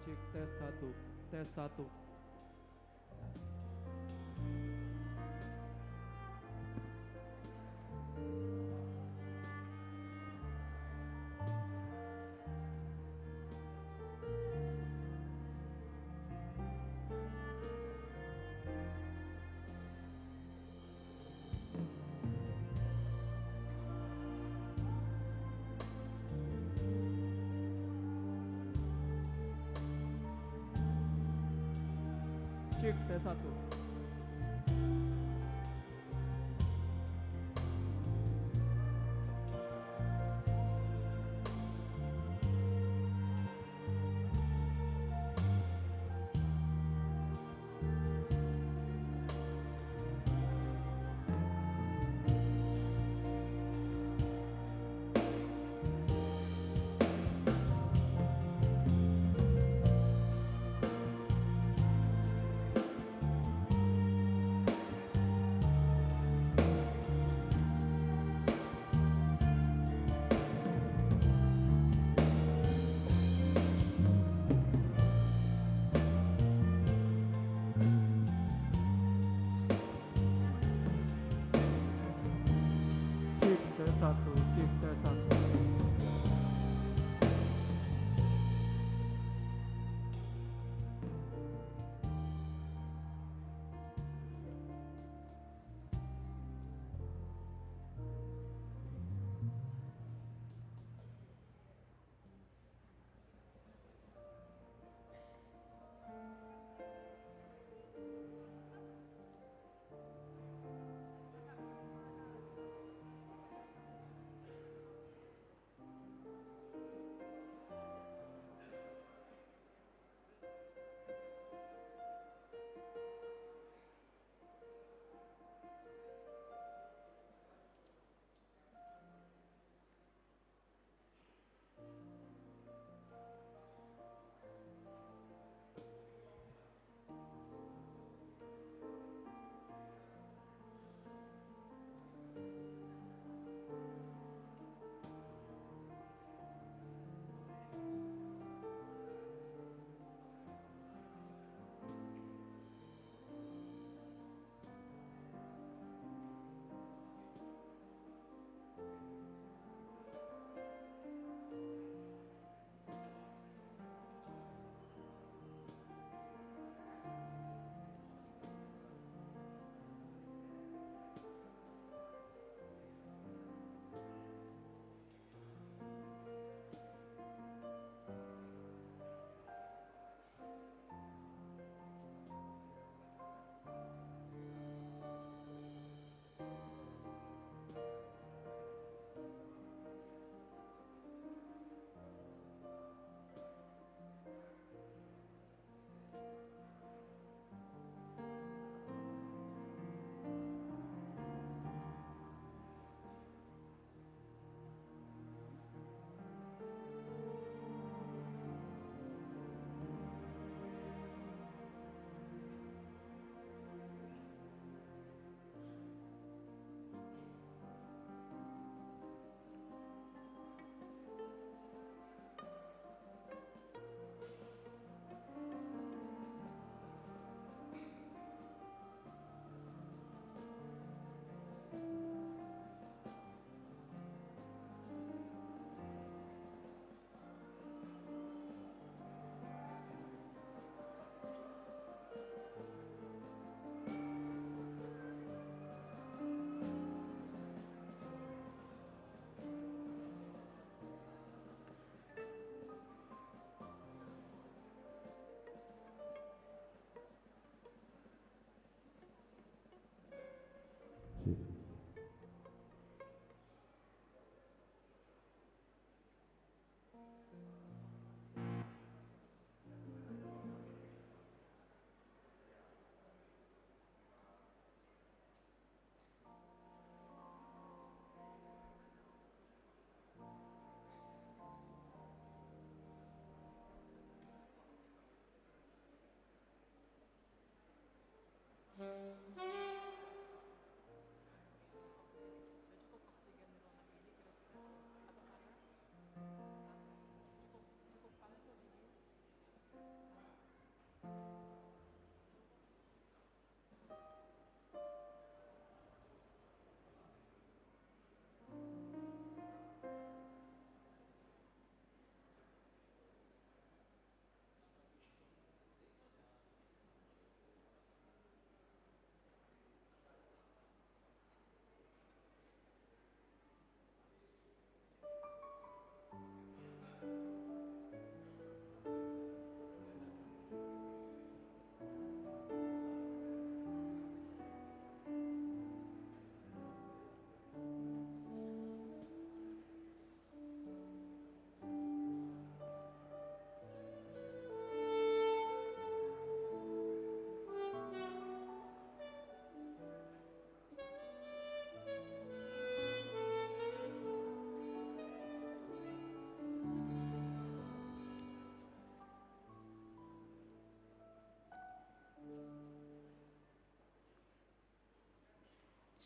cek tes satu, tes satu. Cek tes satu. Cek tes satu, cek tes satu.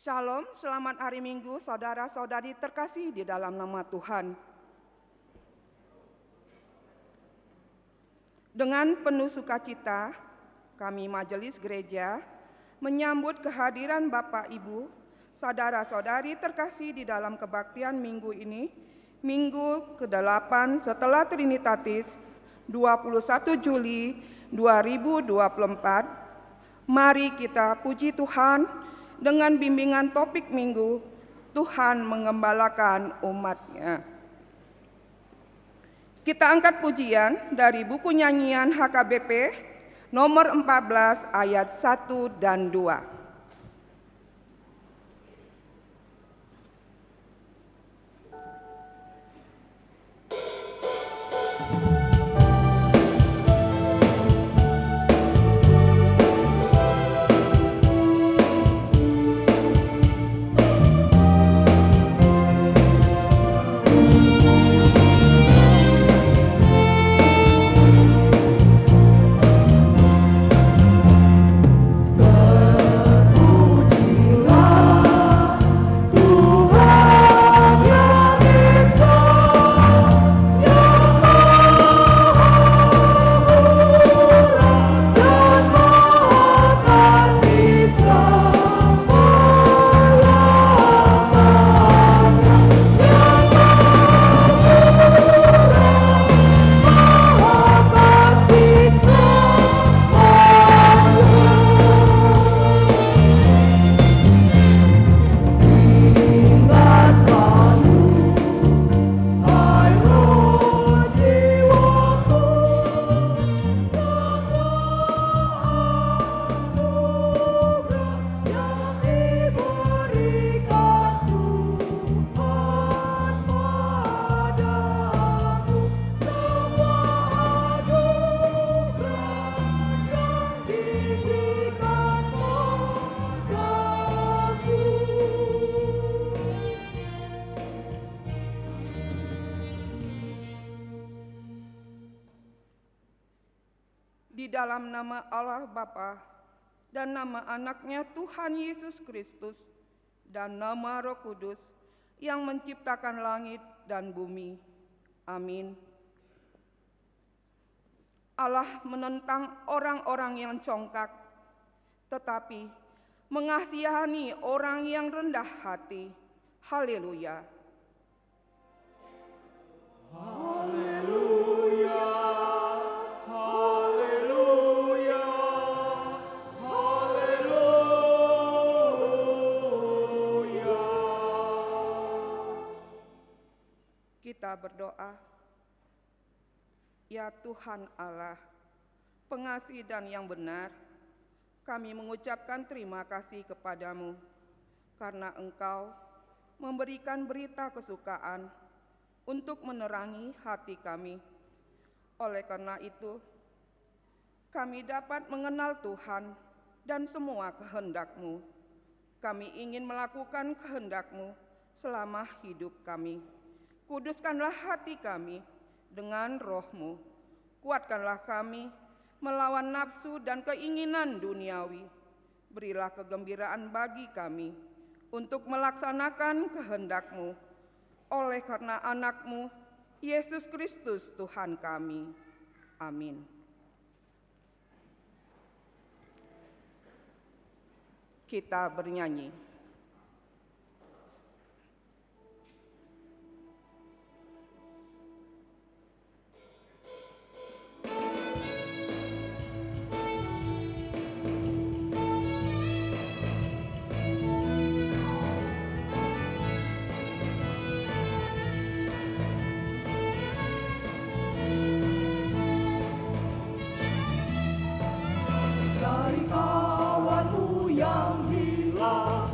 Shalom, selamat hari Minggu, saudara-saudari terkasih di dalam nama Tuhan. Dengan penuh sukacita, kami Majelis Gereja menyambut kehadiran Bapak Ibu, saudara-saudari terkasih di dalam kebaktian minggu ini, Minggu ke-8 setelah Trinitatis, 21 Juli 2024. Mari kita puji Tuhan dengan bimbingan topik minggu, Tuhan mengembalakan umat-Nya. Kita angkat pujian dari buku nyanyian HKBP nomor 14 ayat 1 dan 2. Di dalam nama Allah Bapa dan nama Anak-Nya Tuhan Yesus Kristus dan nama Roh Kudus yang menciptakan langit dan bumi. Amin. Allah menentang orang-orang yang congkak, tetapi mengasihani orang yang rendah hati. Haleluya. Haleluya. Haleluya. Haleluya. Kita berdoa. Ya Tuhan Allah, pengasih dan yang benar, kami mengucapkan terima kasih kepadamu karena Engkau memberikan berita kesukaan untuk menerangi hati kami. Oleh karena itu, kami dapat mengenal Tuhan dan semua kehendak-Mu. Kami ingin melakukan kehendak-Mu selama hidup kami. Kuduskanlah hati kami dengan Roh-Mu. Kuatkanlah kami melawan nafsu dan keinginan duniawi. Berilah kegembiraan bagi kami untuk melaksanakan kehendak-Mu. Oleh karena Anak-Mu, Yesus Kristus Tuhan kami. Amin. Kita bernyanyi. Dari kawanmu yang hilang,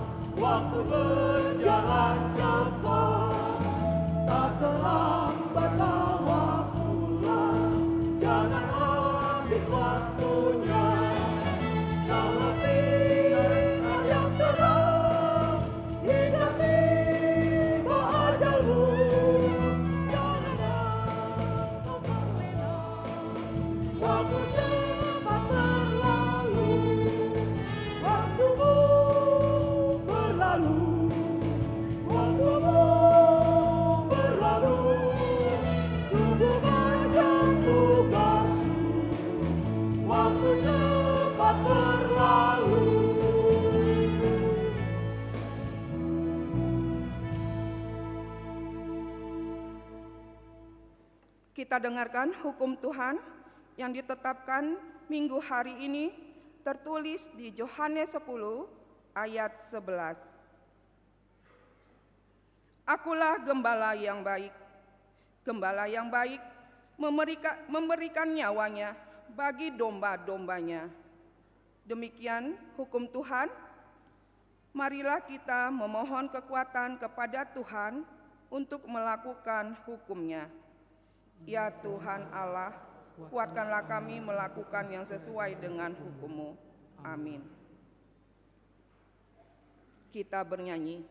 Kita dengarkan hukum Tuhan yang ditetapkan minggu hari ini tertulis di Yohanes 10 ayat 11. Akulah gembala yang baik. Gembala yang baik memberikan nyawanya bagi domba-dombanya. Demikian hukum Tuhan. Marilah kita memohon kekuatan kepada Tuhan untuk melakukan hukum-Nya. Ya Tuhan Allah, kuatkanlah kami melakukan yang sesuai dengan hukum-Mu. Amin. Kita bernyanyi.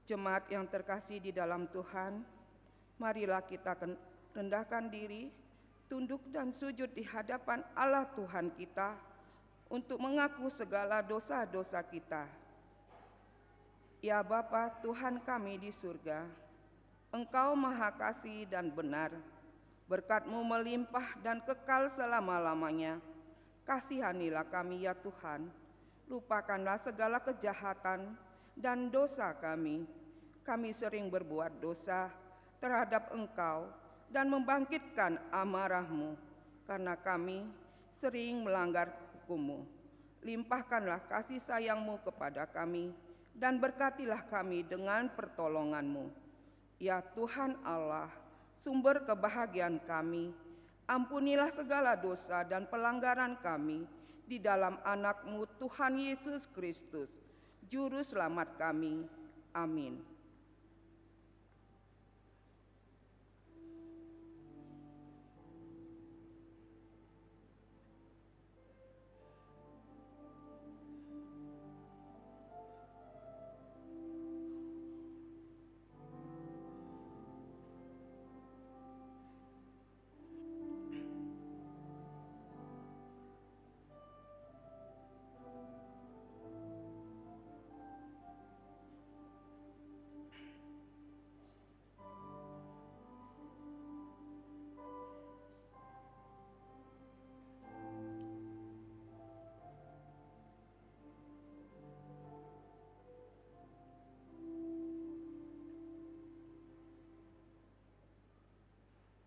Jemaat yang terkasih di dalam Tuhan, marilah kita rendahkan diri, tunduk dan sujud di hadapan Allah Tuhan kita untuk mengaku segala dosa-dosa kita. Ya Bapa Tuhan kami di surga, Engkau Maha Kasih dan benar, berkat-Mu melimpah dan kekal selama-lamanya. Kasihanilah kami ya Tuhan, lupakanlah segala kejahatan dan dosa kami. Kami sering berbuat dosa terhadap Engkau dan membangkitkan amarah-Mu, karena kami sering melanggar hukum-Mu. Limpahkanlah kasih sayang-Mu kepada kami, dan berkatilah kami dengan pertolongan-Mu. Ya Tuhan Allah, sumber kebahagiaan kami, ampunilah segala dosa dan pelanggaran kami di dalam anak-Mu Tuhan Yesus Kristus, Juru Selamat kami. Amin.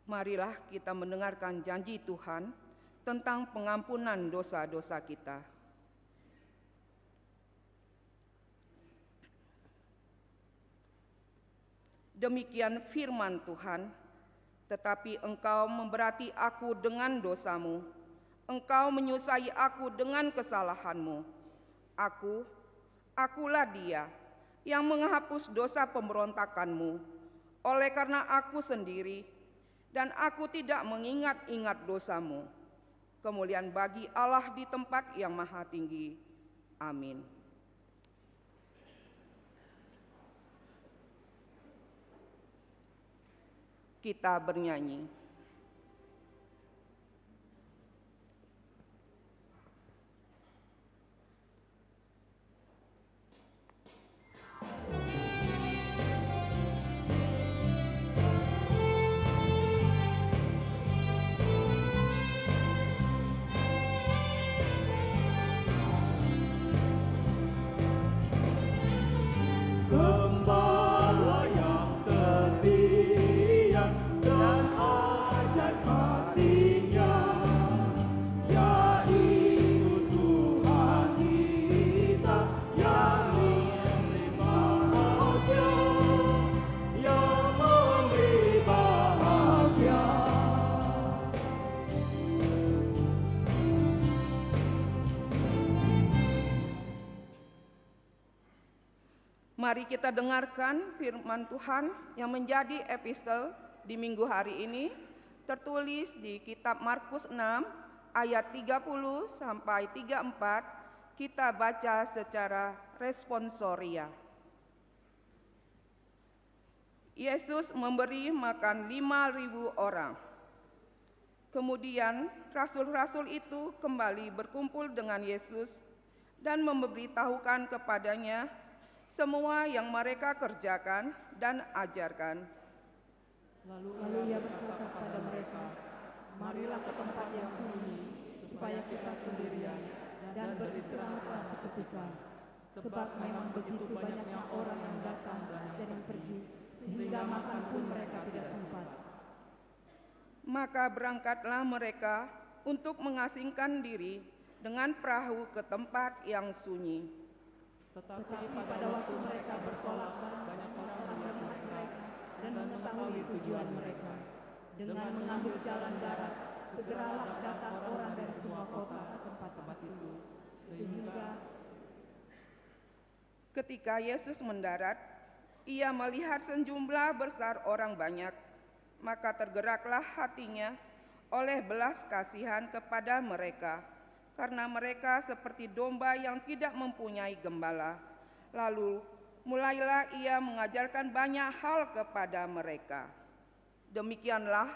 Marilah kita mendengarkan janji Tuhan tentang pengampunan dosa-dosa kita. Demikian firman Tuhan, tetapi engkau memberati aku dengan dosamu, engkau menyusai aku dengan kesalahanmu. Akulah Dia yang menghapus dosa pemberontakanmu, oleh karena aku sendiri, dan aku tidak mengingat-ingat dosamu. Kemuliaan bagi Allah di tempat yang maha tinggi. Amin. Kita bernyanyi. Mari kita dengarkan firman Tuhan yang menjadi epistel di minggu hari ini, tertulis di kitab Markus 6 ayat 30 sampai 34. Kita baca secara responsoria. Yesus memberi makan 5.000 orang. Kemudian rasul-rasul itu kembali berkumpul dengan Yesus dan memberitahukan kepadanya semua yang mereka kerjakan dan ajarkan. Lalu ia berkata kepada mereka, marilah ke tempat yang sunyi, supaya kita sendirian, dan beristirahatlah seketika. Sebab memang begitu banyaknya orang yang datang dan yang pergi, sehingga makan pun mereka tidak sempat. Maka berangkatlah mereka untuk mengasingkan diri dengan perahu ke tempat yang sunyi. Tetapi pada waktu mereka bertolak, banyak orang melihat mereka dan mengetahui tujuan mereka. Dengan mengambil jalan darat, segeralah datang orang dari semua kota ke tempat itu, sehingga Ketika Yesus mendarat, ia melihat sejumlah besar orang banyak, maka tergeraklah hatinya oleh belas kasihan kepada mereka, karena mereka seperti domba yang tidak mempunyai gembala. Lalu mulailah ia mengajarkan banyak hal kepada mereka. Demikianlah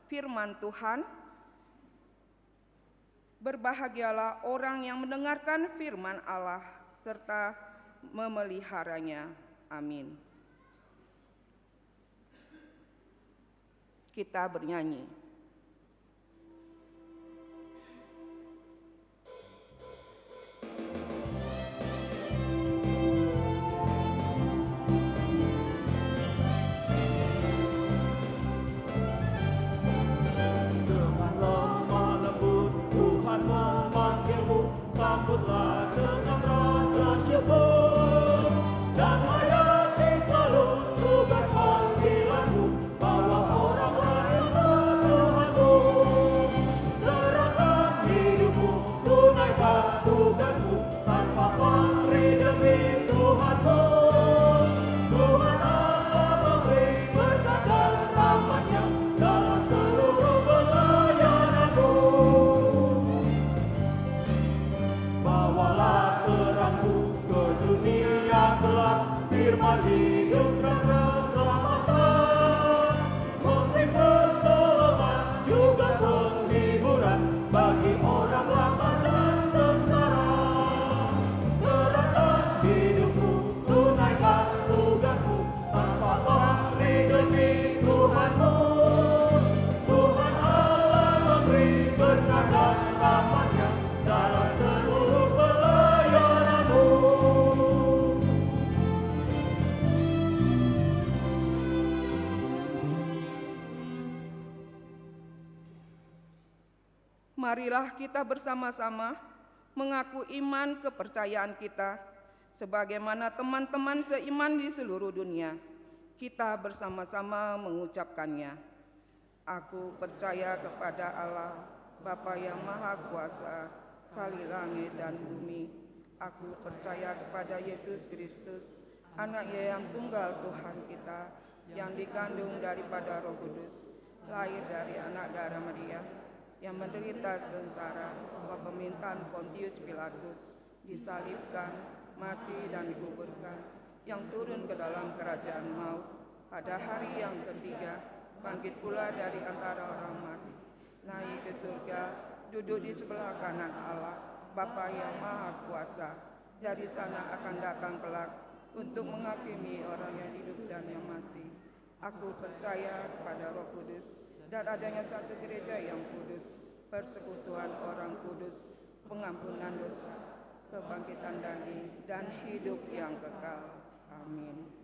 firman Tuhan. Berbahagialah orang yang mendengarkan firman Allah serta memeliharanya. Amin. Kita bernyanyi. Dengan lemah lembut Tuhan memanggilmu, sambutlah dengan rasa syukur dan hayati selalu tugas panggilanmu, bawa orang lain ke Tuhanmu. Serahkan hidupmu, tunaikan tugasmu, tanpa pamrih demi Tuhanmu. Tuhan Allah memberi berkat dan rahmat-Nya dalam seluruh pelayananmu. Bawalah terangmu ke dunia gelap, firman hidup dan keselamatan, memberi pertolongan juga penghiburan bagi orang lapar dan sengsara. Serahkan hidupmu, tunaikan tugasmu, tanpa pamrih demi Tuhanmu. Tuhan Allah memberi berkat dan rahmat-Nya dalam seluruh pelayananmu. Marilah kita bersama-sama mengaku iman kepercayaan kita sebagaimana teman-teman seiman di seluruh dunia. Kita bersama-sama mengucapkannya. Aku percaya kepada Allah, Bapa yang Maha Kuasa, Kali langit dan bumi. Aku percaya kepada Yesus Kristus, Anak-Nya yang tunggal Tuhan kita, yang dikandung daripada Roh Kudus, lahir dari anak darah Maria, yang menderita sengsara bawah pemerintahan Pontius Pilatus, disalibkan, mati dan dikuburkan, yang turun ke dalam kerajaan maut, pada hari yang ketiga bangkit pula dari antara orang mati, naik ke surga, duduk di sebelah kanan Allah, Bapa yang Maha Kuasa. Dari sana akan datang kelak untuk menghakimi orang yang hidup dan yang mati. Aku percaya kepada Roh Kudus dan adanya satu gereja yang kudus, persekutuan orang kudus, pengampunan dosa, kebangkitan dan hidup yang kekal. Amin.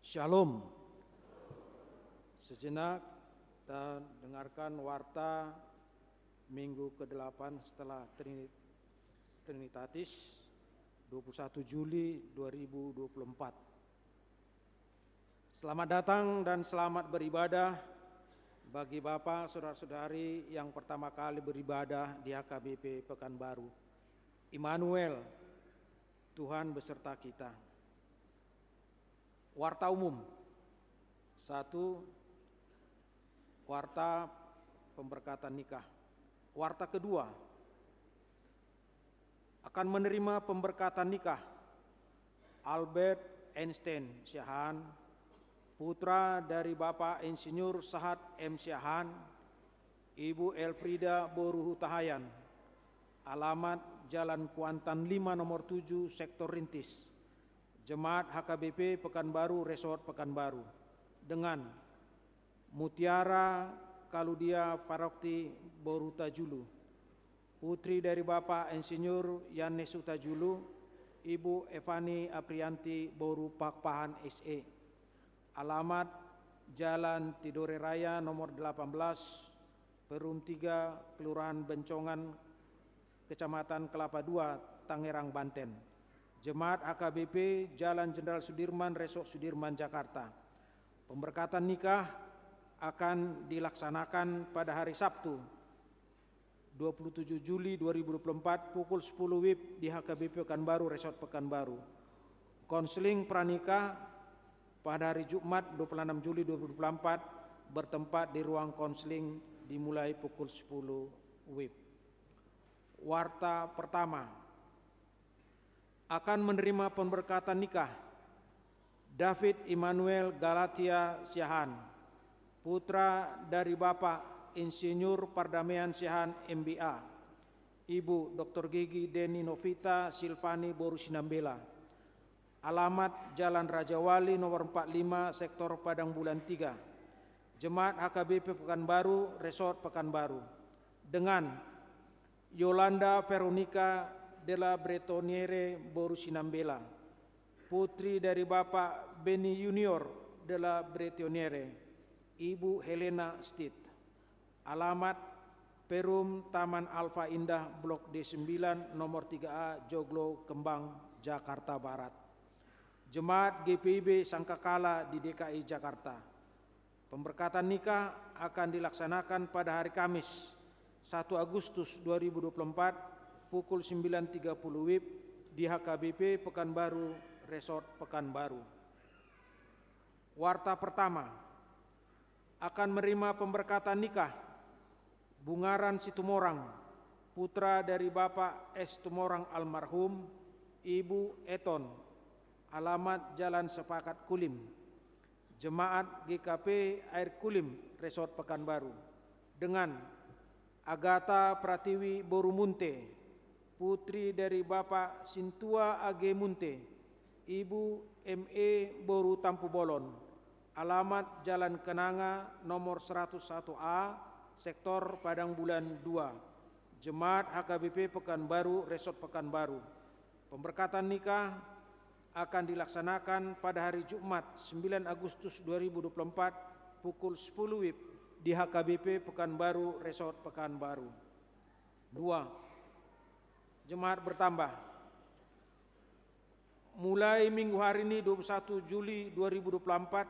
Shalom. Sejenak kita dengarkan warta minggu ke-8 setelah Trinitatis 21 Juli 2024. Selamat datang dan selamat beribadah bagi Bapak, saudara-saudari yang pertama kali beribadah di HKBP Pekanbaru. Immanuel, Tuhan beserta kita. Warta umum. 1. Warta pemberkatan nikah. Warta kedua, akan menerima pemberkatan nikah Albert Einstein Syahan, putra dari Bapak Insinyur Sahat M. Syahan, Ibu Elfrida Boru Hutahayan, alamat Jalan Kuantan 5 nomor 7 Sektor Rintis, Jemaat HKBP Pekanbaru Resort Pekanbaru, dengan Mutiara Kaludia Farokti Boru Tajulu, putri dari Bapak Insinyur Yanesu Tajulu, Ibu Evani Aprianti Boru Pakpahan SE, alamat Jalan Tidore Raya nomor 18 Perum 3 Kelurahan Bencongan Kecamatan Kelapa II Tangerang Banten. Jemaat HKBP Jalan Jenderal Sudirman Resort Sudirman Jakarta. Pemberkatan nikah akan dilaksanakan pada hari Sabtu 27 Juli 2024 pukul 10 WIB di HKBP Pekanbaru Resort Pekanbaru. Konseling pranikah pada hari Jumat 26 Juli 2024 bertempat di ruang konseling dimulai pukul 10 WIB. Warta pertama, akan menerima pemberkatan nikah David Immanuel Galatia Syahan, putra dari Bapak Insinyur Pardamaian Siahaan MBA, Ibu Dr. Gigi Deni Novita Silvani Boru Sinambela. Alamat Jalan Raja Wali nomor 45 Sektor Padang Bulan 3, Jemaat HKBP Pekanbaru, Resort Pekanbaru. Dengan Yolanda Veronica della Bretoniere Boru Sinambela, putri dari Bapak Beni Junior della Bretoniere, Ibu Helena Stit. Alamat Perum Taman Alfa Indah Blok D9 nomor 3A Joglo Kembang, Jakarta Barat. Jemaat GPIB Sangkakala di DKI Jakarta. Pemberkatan nikah akan dilaksanakan pada hari Kamis 1 Agustus 2024 pukul 9.30 WIB di HKBP Pekanbaru, Resort Pekanbaru. Warta pertama, akan menerima pemberkatan nikah Bungaran Situmorang, putra dari Bapak S. Tumorang almarhum, Ibu Eton, alamat Jalan Sepakat Kulim, Jemaat GKP Air Kulim, Resort Pekanbaru. Dengan Agatha Pratiwi Boru Munte, putri dari Bapak Sintua AG Munte, Ibu ME Boru Tampu Bolon, alamat Jalan Kenanga nomor 101A, Sektor Padang Bulan 2, Jemaat HKBP Pekanbaru, Resort Pekanbaru. Pemberkatan nikah akan dilaksanakan pada hari Jumat 9 Agustus 2024 pukul 10 WIB di HKBP Pekanbaru, Resort Pekanbaru. 2. Jemaat bertambah. Mulai minggu hari ini 21 Juli 2024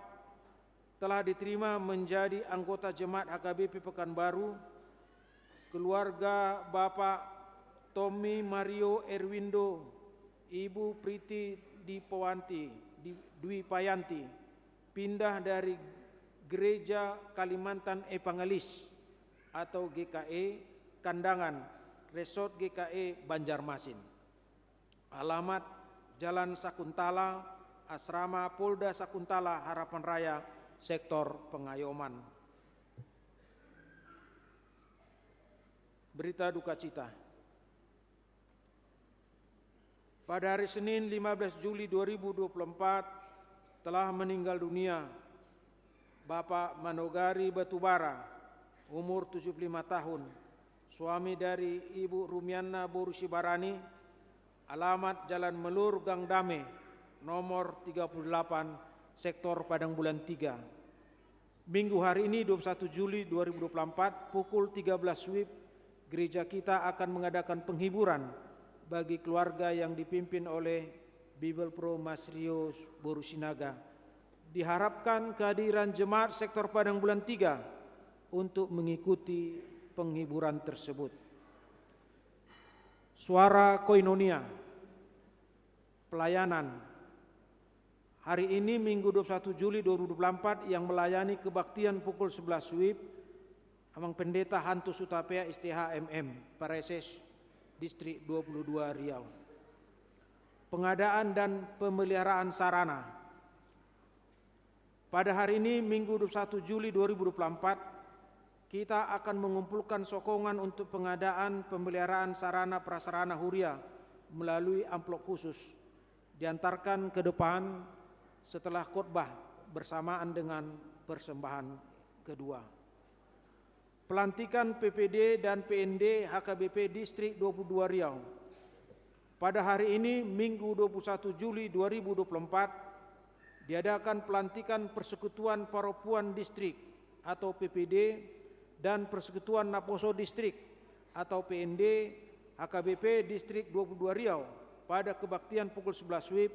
telah diterima menjadi anggota Jemaat HKBP Pekanbaru keluarga Bapak Tommy Mario Erwindo, Ibu Priti Dwi Payanti, pindah dari Gereja Kalimantan Evangelis atau GKE Kandangan, Resort GKE Banjarmasin. Alamat Jalan Sakuntala, Asrama Polda Sakuntala, Harapan Raya, Sektor Pengayoman. Berita duka cita. Pada hari Senin 15 Juli 2024 telah meninggal dunia Bapak Manogari Batubara, umur 75 tahun, suami dari Ibu Rumiana Boru Sibarani, alamat Jalan Melur Gang Dame, nomor 38, Sektor Padang Bulan 3. Minggu hari ini 21 Juli 2024 pukul 13 WIB, gereja kita akan mengadakan penghiburan bagi keluarga yang dipimpin oleh Bible Pro Mas Rio Boru Sinaga. Diharapkan kehadiran jemaat Sektor Padang Bulan 3 untuk mengikuti penghiburan tersebut. Suara Koinonia, pelayanan. Hari ini Minggu 21 Juli 2024 yang melayani kebaktian pukul 11 WIB, Amang Pendeta Hantu Sutapea STH MM, Pareses Distrik 22 Riau. Pengadaan dan pemeliharaan sarana. Pada hari ini Minggu 21 Juli 2024 kita akan mengumpulkan sokongan untuk pengadaan pemeliharaan sarana prasarana huria melalui amplop khusus, diantarkan ke depan setelah khotbah bersamaan dengan persembahan kedua. Pelantikan PPD dan PND HKBP Distrik 22 Riau. Pada hari ini Minggu 21 Juli 2024 diadakan pelantikan Persekutuan Paropuan Distrik atau PPD dan Persekutuan Naposo Distrik atau PND HKBP Distrik 22 Riau pada kebaktian pukul 11 WIB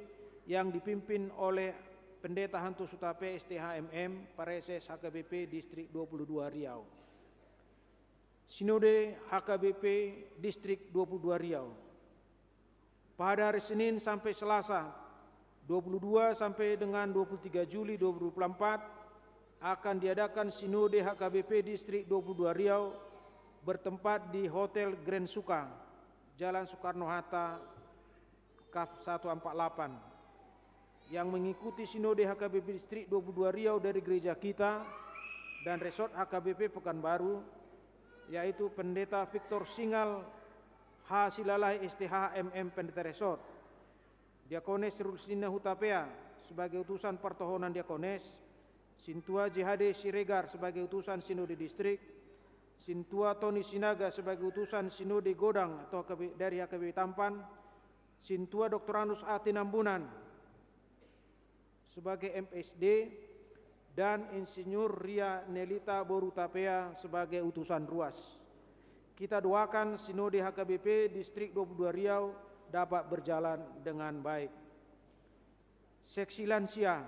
yang dipimpin oleh Pendeta Hantu Sutape STHMM Pareses HKBP Distrik 22 Riau. Sinode HKBP Distrik 22 Riau. Pada hari Senin sampai Selasa 22 sampai dengan 23 Juli 2024 akan diadakan Sinode HKBP Distrik 22 Riau bertempat di Hotel Grand Suka, Jalan Soekarno-Hatta, KAF 148. Yang mengikuti Sinode HKBP Distrik 22 Riau dari gereja kita dan Resort HKBP Pekanbaru, yaitu Pendeta Victor Singal H. Silalai STH MM Pendeta Resort, Diakones Rusdina Hutapea sebagai utusan pertohonan Diakones, Sintua JHD Siregar sebagai utusan Sinode Distrik, Sintua Tony Sinaga sebagai utusan Sinode Godang atau dari HKBP Tampan, Sintua Dr. Anus A. Tinambunan sebagai MSD, dan Insinyur Ria Nelita Borutapea sebagai utusan Ruas. Kita doakan Sinode HKBP Distrik 22 Riau dapat berjalan dengan baik. Seksi Lansia,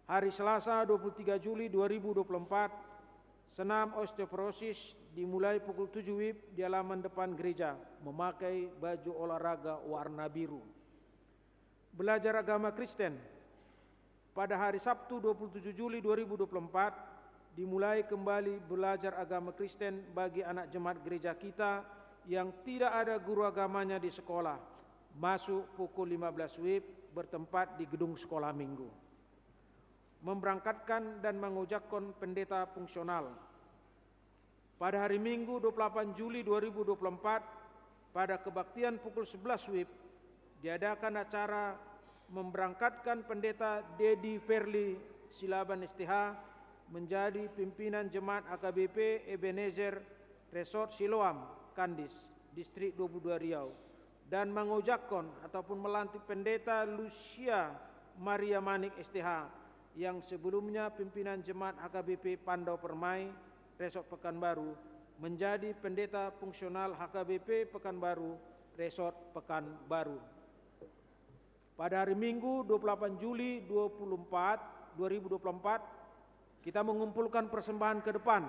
hari Selasa 23 Juli 2024, senam osteoporosis dimulai pukul 7 WIB di halaman depan gereja, memakai baju olahraga warna biru. Belajar agama Kristen, pada hari Sabtu 27 Juli 2024 dimulai kembali belajar agama Kristen bagi anak jemaat gereja kita yang tidak ada guru agamanya di sekolah. Masuk pukul 15 WIB, bertempat di gedung sekolah minggu. Memberangkatkan dan mengujakkan pendeta fungsional. Pada hari Minggu 28 Juli 2024 pada kebaktian pukul 11 WIB diadakan acara memberangkatkan pendeta Dedi Verli Silaban STH menjadi pimpinan jemaat HKBP Ebenezer Resort Siloam Kandis Distrik 22 Riau, dan mengujakkan ataupun melantik pendeta Lucia Maria Manik STH yang sebelumnya pimpinan jemaat HKBP Pandau Permai Resort Pekanbaru menjadi pendeta fungsional HKBP Pekanbaru Resort Pekanbaru. Pada hari Minggu 28 Juli 2024 kita mengumpulkan persembahan ke depan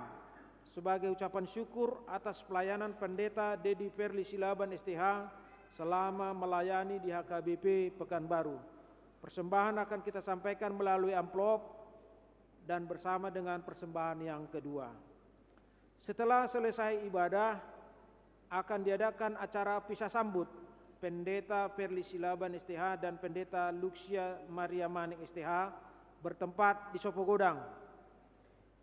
sebagai ucapan syukur atas pelayanan pendeta Dedi Verli Silaban STH selama melayani di HKBP Pekanbaru. Persembahan akan kita sampaikan melalui amplop dan bersama dengan persembahan yang kedua. Setelah selesai ibadah akan diadakan acara pisah sambut Pendeta Verli Silaban STH dan Pendeta Lucia Maria Manik STH bertempat di Sopo Godang.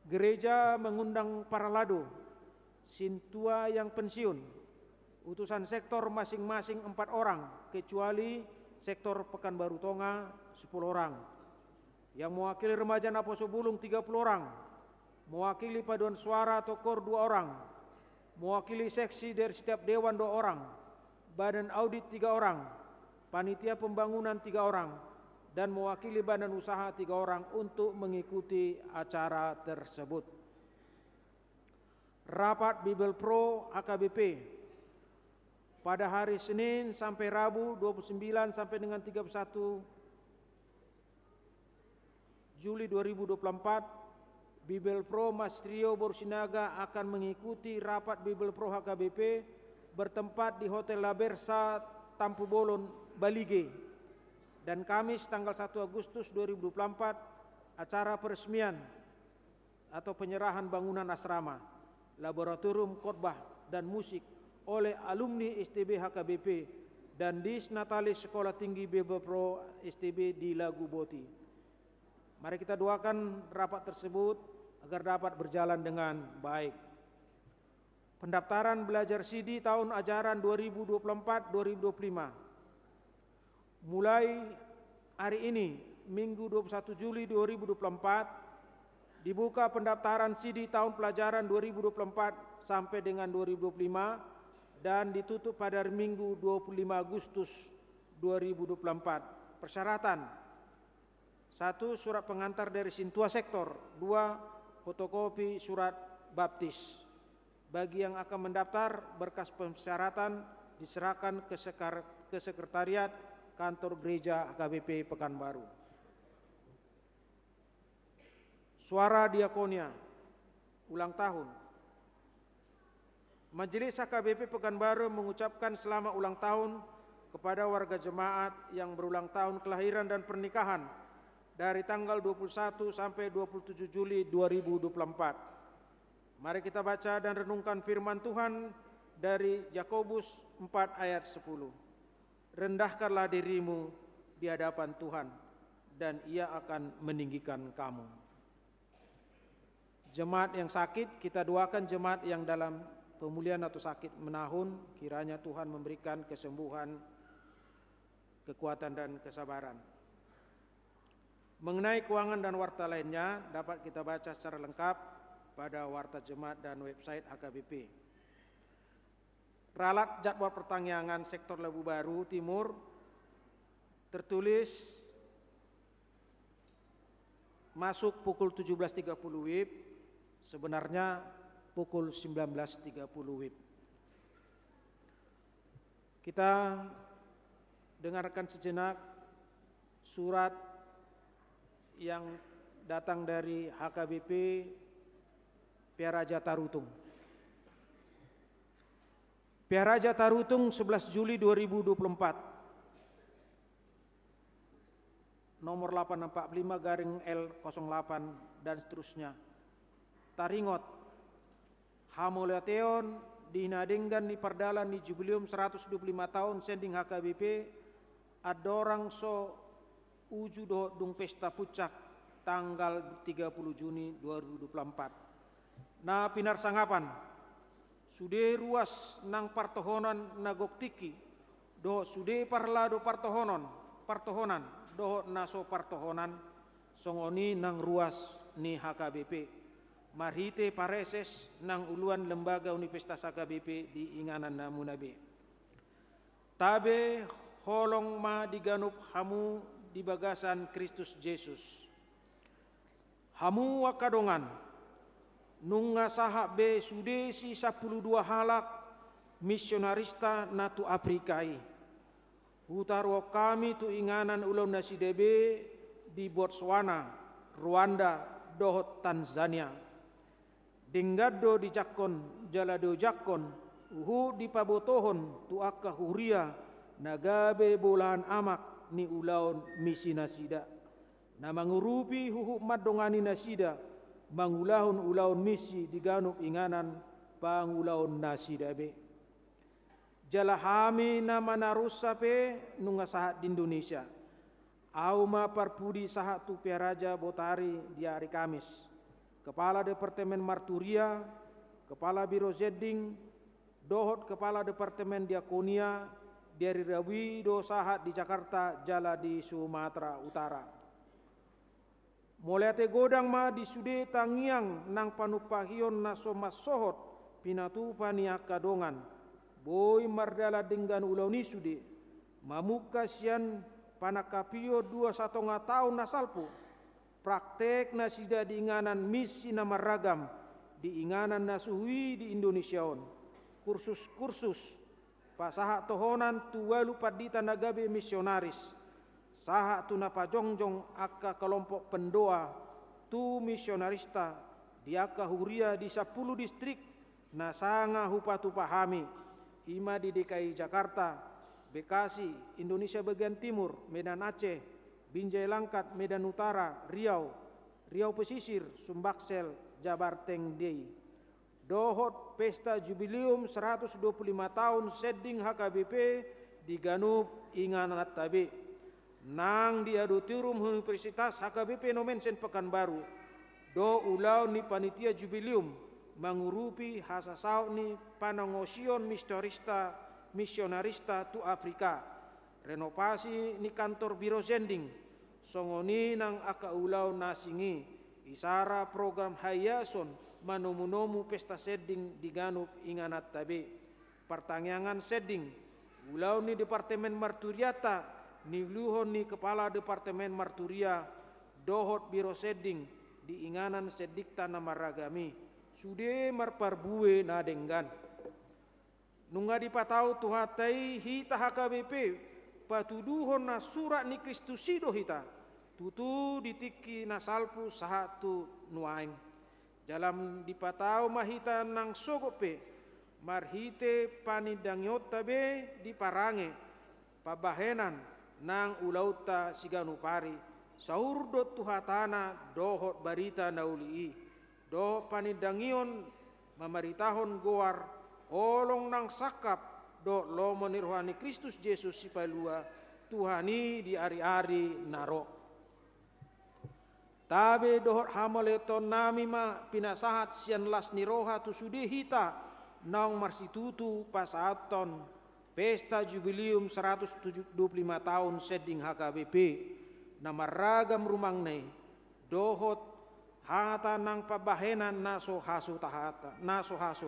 Gereja mengundang para lado, sintua yang pensiun, utusan sektor masing-masing 4 orang, kecuali sektor Pekanbaru Tonga 10 orang. Yang mewakili remaja Naposo Bulung 30 orang, mewakili paduan suara atau KOR 2 orang, mewakili seksi dari setiap dewan 2 orang, badan audit 3 orang, panitia pembangunan 3 orang, dan mewakili badan usaha 3 orang untuk mengikuti acara tersebut. Rapat Bible Pro HKBP pada hari Senin sampai Rabu 29 sampai dengan 31 Juli 2024, Bible Pro Mas Trio Borsinaga akan mengikuti rapat Bible Pro HKBP bertempat di Hotel La Bersa, Tampu Bolon, Balige. Dan Kamis tanggal 1 Agustus 2024 acara peresmian atau penyerahan bangunan asrama, laboratorium khotbah dan musik oleh alumni STB HKBP dan Dis Natalis Sekolah Tinggi Bible Pro STB di Lagu Boti. Mari kita doakan rapat tersebut agar dapat berjalan dengan baik. Pendaftaran belajar CD tahun ajaran 2024-2025 mulai hari ini, Minggu 21 Juli 2024, dibuka pendaftaran CD tahun pelajaran 2024 sampai dengan 2025 dan ditutup pada hari Minggu 25 Agustus 2024. Persyaratan: 1. Surat pengantar dari Sintua Sektor. 2. Fotokopi surat baptis. Bagi yang akan mendaftar, berkas persyaratan diserahkan ke sekretariat kantor gereja HKBP Pekanbaru. Suara Diakonia ulang tahun. Majelis HKBP Pekanbaru mengucapkan selamat ulang tahun kepada warga jemaat yang berulang tahun kelahiran dan pernikahan dari tanggal 21 sampai 27 Juli 2024. Mari kita baca dan renungkan firman Tuhan dari Yakobus 4 ayat 10. Rendahkanlah dirimu di hadapan Tuhan dan Ia akan meninggikan kamu. Jemaat yang sakit, kita doakan jemaat yang dalam pemulihan atau sakit menahun, kiranya Tuhan memberikan kesembuhan, kekuatan dan kesabaran. Mengenai keuangan dan warta lainnya dapat kita baca secara lengkap pada warta jemaat dan website HKBP. Ralat jadwal pertangyangan sektor Labu Baru Timur tertulis masuk pukul 17.30 WIB, sebenarnya pukul 19.30 WIB. Kita dengarkan sejenak surat yang datang dari HKBP Piaraja Tarutung. Piaraja Tarutung 11 Juli 2024, nomor 845/L08 dan seterusnya. Taringot, Hamoleteon dinadenggan di perdalan di jubileum 125 tahun sending HKBP adorang so uju dung pesta pucak tanggal 30 Juni 2024. Na pinar sangapan sude ruas nang partohonan nagoktiki do sude parlado partohonan do naso partohonan songoni nang ruas ni HKBP marhite pareses nang uluan lembaga Universitas HKBP di inganan namunabe tabe holong ma diganup hamu di bagasan Kristus Yesus hamu wakadongan nunga sahak be sudesi 12 halak misionarista natu Afrikai utaro kami tu inganan ulau nasi debe di Botswana, Rwanda, dohot Tanzania denggado di jakon jalado jakon uhu di pabotohon tu akka huria nagabe bolahan amak ni ulaun misi nasida na mangurupi huhu madongani nasida mangulahun ulaun misi diganup inganan pangulahun nasida be jalahami nama narusa pe nunga sahat di Indonesia auma parpudi sahat tu Piaraja Botari di hari Kamis Kepala Departemen Marturia, Kepala Biro Zeding, dohot Kepala Departemen Diakonia, dari Rawi do sahat di Jakarta, jala di Sumatera Utara. Moleate godang ma di sude tangiang nang panupahion naso masohot pinatu paniaka dongan. Boy mardala dengan ulau ni sude, mamuka sian panakapio 2,5 tahun nasalpo. Praktek nasida di inganan misi nama ragam di inganan nasuhui di Indonesiaon kursus-kursus pasaha tohonan tu walu padita nagabe misionaris saha tu napajongjong akka kelompok pendoa tu misionarista di akka huria di 10 distrik nasanga hupatu pahami ima di DKI Jakarta, Bekasi, Indonesia bagian timur, Medan Aceh, Binjai Langkat, Medan Utara, Riau, Riau Pesisir, Sumbaksel, Jabar Tengdei. Dohot pesta jubileum 125 tahun Seding HKBP di Ganup Inganat Tabe. Nang di Auditorium Universitas HKBP Nomensen Pekanbaru. Do ulau ni panitia jubileum mengurupi hasasau ni panangosion misionarista tu Afrika. Renovasi ni kantor biro zending songoni nang aka ulau nasingi isara program hayason manomu pesta seding di Ganup Inganat Tabe pertangyangan seding ulau ni Departemen Marturiata ni luhon ni Kepala Departemen Marturia dohot biro seding di inganan sedikta nama ragami sude marparbue nadenggan nunga dipatau tuhatai hita HKBP patuduhon na surat ni Kristusido hita tutu ditiki nasalpu sahatu nuaing dalam dipatau mahita nang sogope marhite panidangyotta be di parange pabahenan nang ulauta siganupari saurdot tuhatana dohot barita naulii do panidangion mamaritahon goar olong nang sakap do lo menirwani Kristus Yesus sipalua Tuhani di ari-ari naro. Tabe dohot hamaleton nami ma pinasahat sian las niroha tu sude hita nang marsitutu pasaton pesta jubilium 125 tahun seding HKBP nama ragam rumang nei dohot hata nang pabahenan naso hasu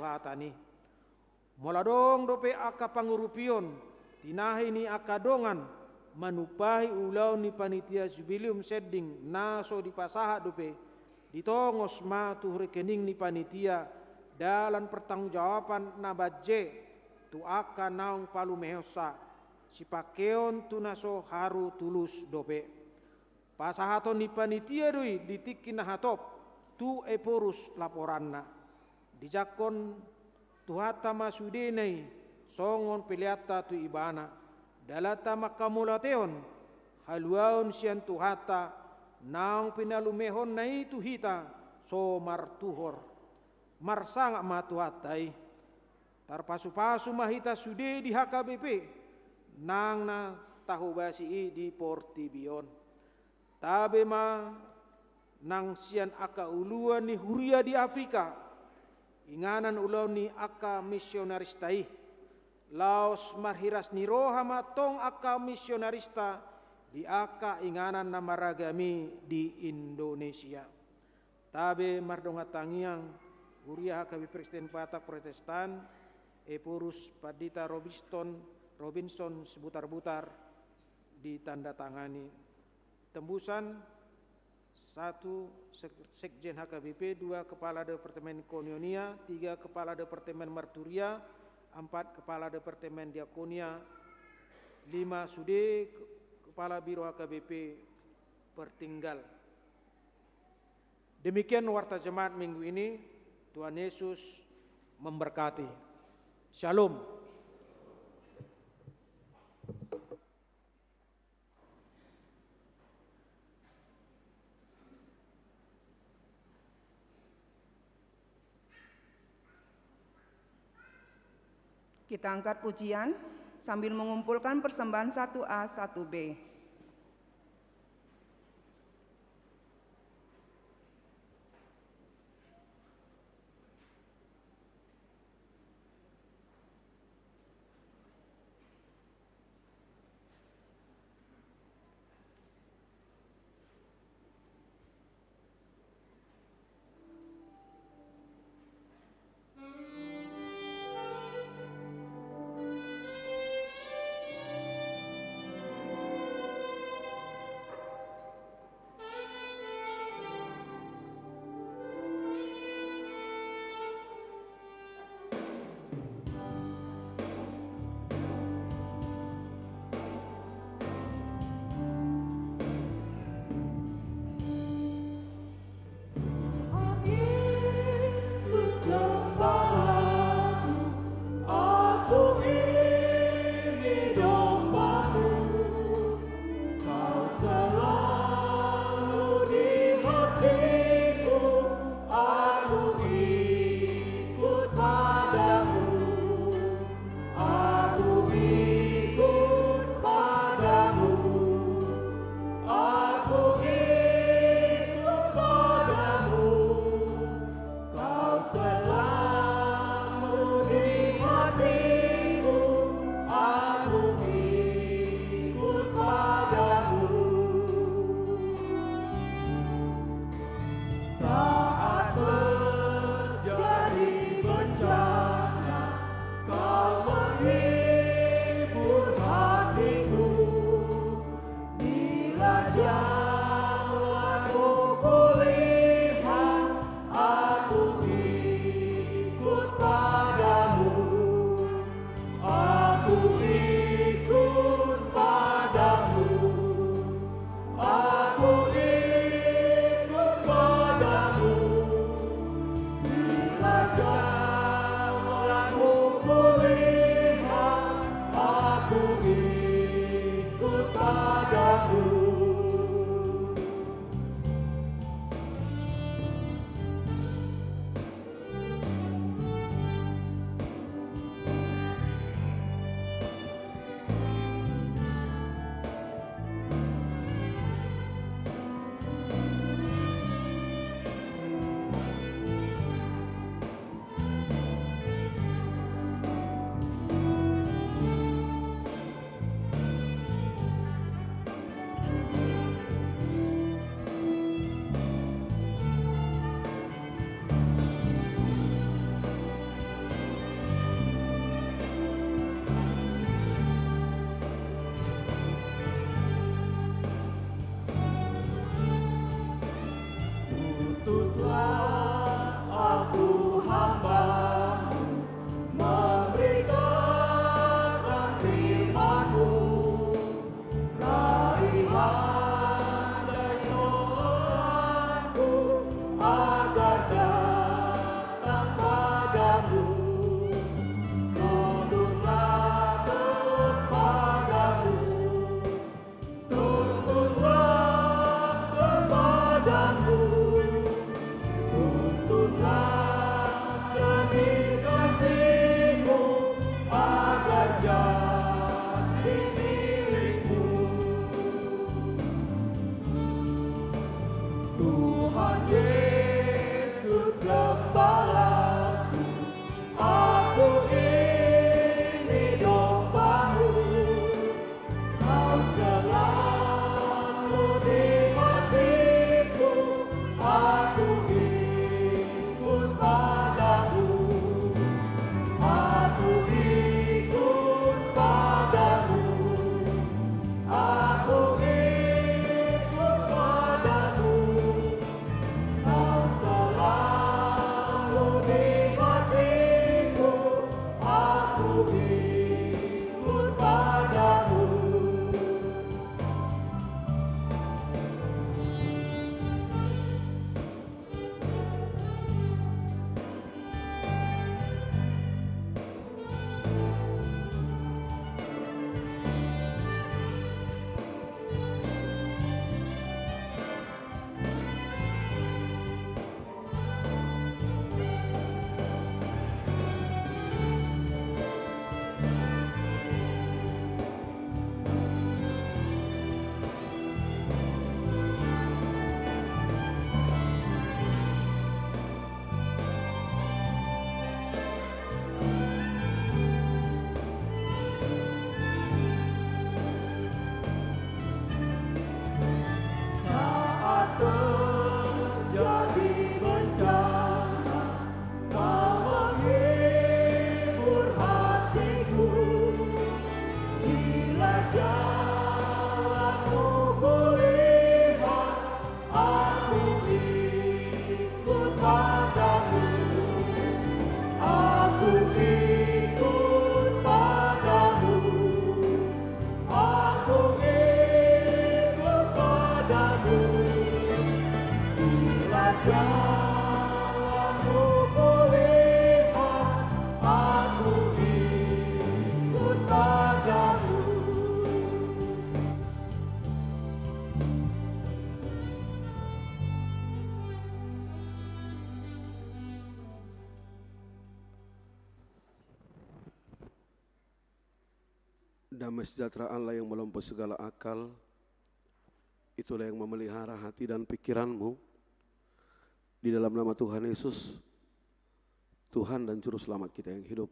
hata ni moladong dope aka pangurupion tinahi ni akadongan manupahi ulau ni panitia jubilium seding naso di pasaha dope ditongos ma tu rekening ni panitia dalam pertanggungjawaban na budget tu aka naung palu mehosa sipakeon tu naso haru tulus dope pasahaton ni panitia doi ditikin hatop tu eporus laporanna dijakon tu hata masudenei songon peliata tu ibana dalata makamulateon haluaun sian tu hata naung pinalumehon na itu hita so martuhor marsanga matuhatai tarpasu-pasu mahita sude di HKBP nang na tahu basi di Portibion tabe ma nang sian aka uluan ni huria di Afrika inganan ulau ni aka misionaristai laos marhiras ni roha matong aka misionarista di aka inganan na maragami di Indonesia tabe mardonga tangiang huria HKBP Kristen Batak Protestan Epurus Padita Robinson sebutar-butar ditandatangani tembusan 1 Sekjen HKBP 2 Kepala Departemen Konionia 3 Kepala Departemen Marturia 4 Kepala Departemen Diakonia 5 Sude Kepala Biro HKBP Pertinggal. Demikian warta jemaat minggu ini. Tuhan Yesus memberkati. Shalom. Kita angkat pujian sambil mengumpulkan persembahan 1A, 1B. aku ikut padamu. Saat terjadi bencana, kau menghibur hatiku. Bila jalanmu kulihat, aku ikut padamu. Aku ikut padamu. Aku ikut padamu. Bila jalanmu kulihat, aku ikut padamu. Damai sejahtera Allah yang melampaui segala akal, itulah yang memelihara hati dan pikiranmu. Di dalam nama Tuhan Yesus, Tuhan dan Juru Selamat kita yang hidup.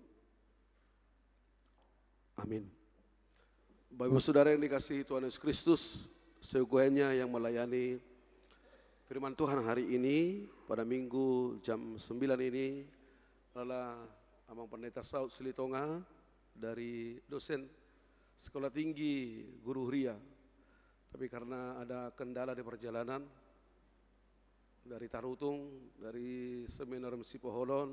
Amin. Bapak Ibu Saudara yang dikasihi Tuhan Yesus Kristus, seukuhnya yang melayani firman Tuhan hari ini, pada Minggu jam 9 ini adalah Amang Pendeta Saud Silitonga dari dosen Sekolah Tinggi Guru Huria. Tapi karena ada kendala di perjalanan dari Tarutung, dari Seminar Sipoholon,